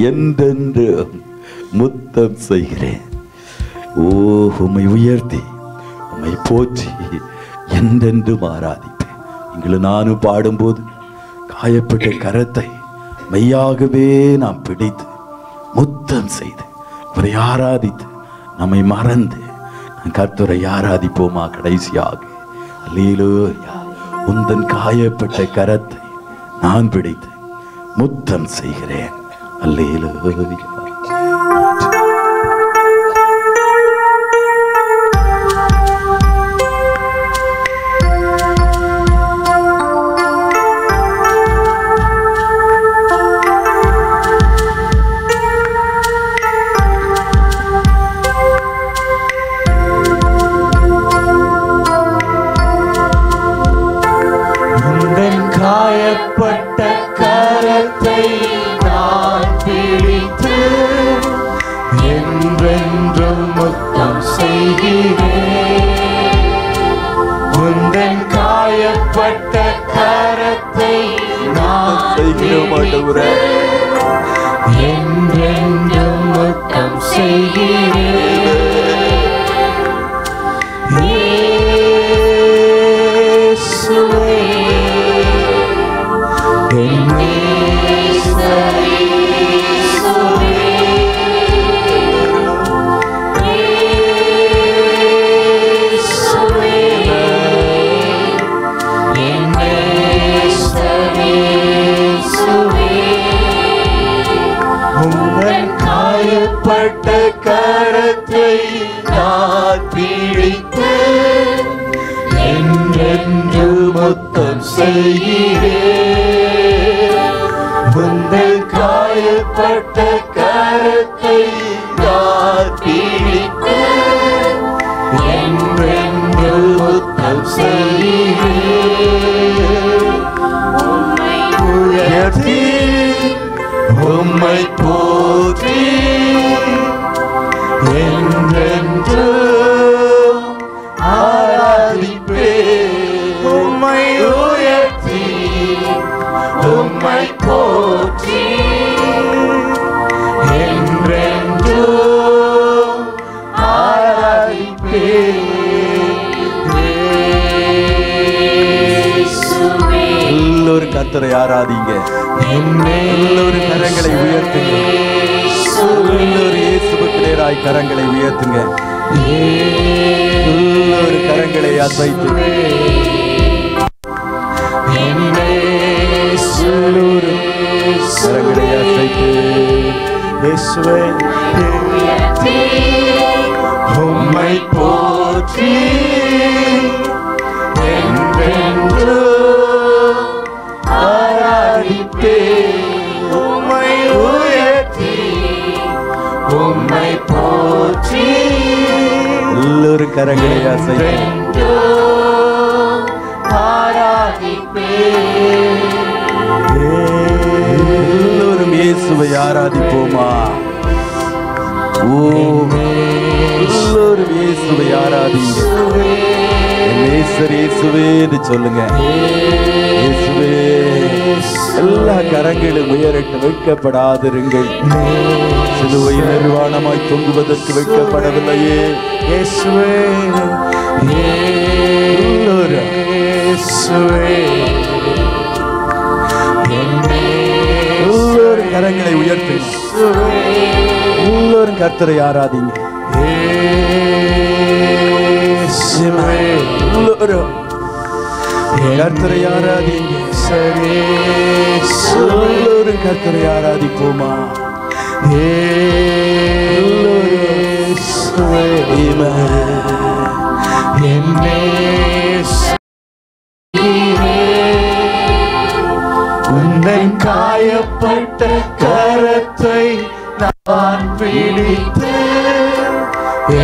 என்றென்று முத்தம் செய்கிறேன். ஓ, உம்மை உயர்த்தி உம்மை போற்றி என்றென்றும் ஆராதிப்பேன். எங்களை நானும் பாடும்போது காயப்பட்ட கரத்தை மெய்யாகவே நாம் பிடித்து முத்தம் செய்து அவரை ஆராதித்து நம்மை மறந்து கர்த்தரை ஆராதிப்போமா? கடைசியாக அல்லேலூயா, உந்தன் காயப்பட்ட கரத்தை நான் பிடித்து முத்தம் செய்கிறேன். அல்லேலூயா. காயப்பட்ட கரத்தை நான் பிடித்து என்றென்றும் முத்தம் செய்கிறேன். உந்தன் காயப்பட்ட கரத்தை நான் பிடித்து என்றென்றும் முத்தம் செய்கிறேன். காயப்பட்ட கரத்தை நான் பிடித்து என்றென்று முத்தம் செய்கிறேன். உங்கள் காயப்பட்ட கரத்தை நான் பிடித்து என்றென்று முத்தம் செய்கிறேன். உம்மை உயர்த்தி உம்மை போற்றி என்றென்று ஆராதிப்பேன். உம்மை உயர்த்தி உம்மை போற்றி என்றென்று ஆராதிப்பேன். எல்லோரும் கர்த்தரை ஆராதிங்க, எல்லோரும் கரங்களை உயர்த்துங்க, எல்லோரும் இயேசுவுக்கு நேராய் கரங்களை உயர்த்துங்க, எல்லோரும் கரங்களை அசைத்து கரங்களை அசைத்து இயேசுவே உம்மை போற்றி என்றென்று ஆராதிப்பேன். உம்மை உயர்த்தி உம்மை போற்றி எல்லோரும் கரங்களை அசைத்து ஆராதிப்பேன். எல்லோரும் இயேசுவை ஆராதிப்போமா? ஓ, எல்லோரும் இயேசுவை ஆராதிங்க. இயேசுவே என்று சொல்லுங்க. இயேசுவே, எல்லா கரங்களும் உயரட்டு, வைக்கப்படாதிருங்கள். சிலுவையில் நிர்வாணமாய் தொங்குவதற்கு வைக்கப்படவில்லையே. இயேசுவே எல்லோரும் எல்லோரும் கரங்களை உயர்த்துங்க. எல்லோரும் கர்த்தரை ஆராதிங்க. எல்லோரும் கர்த்தரை ஆராதிங்க. எல்லோரும் கர்த்தரை ஆராதிப்போமா? உந்தன் காயப்பட்ட கரத்தை நான் பிடித்து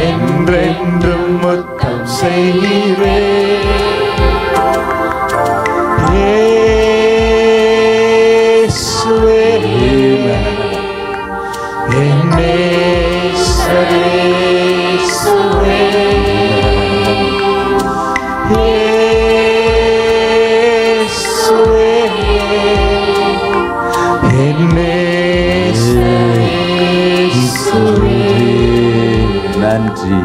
என்றென்றும் முத்தம் இரக்கம் செய்கிறே. இயேசுவே என் நேசரே, இயேசுவே இயேசுவே என் நேசரே, இயேசுவே. நன்றி.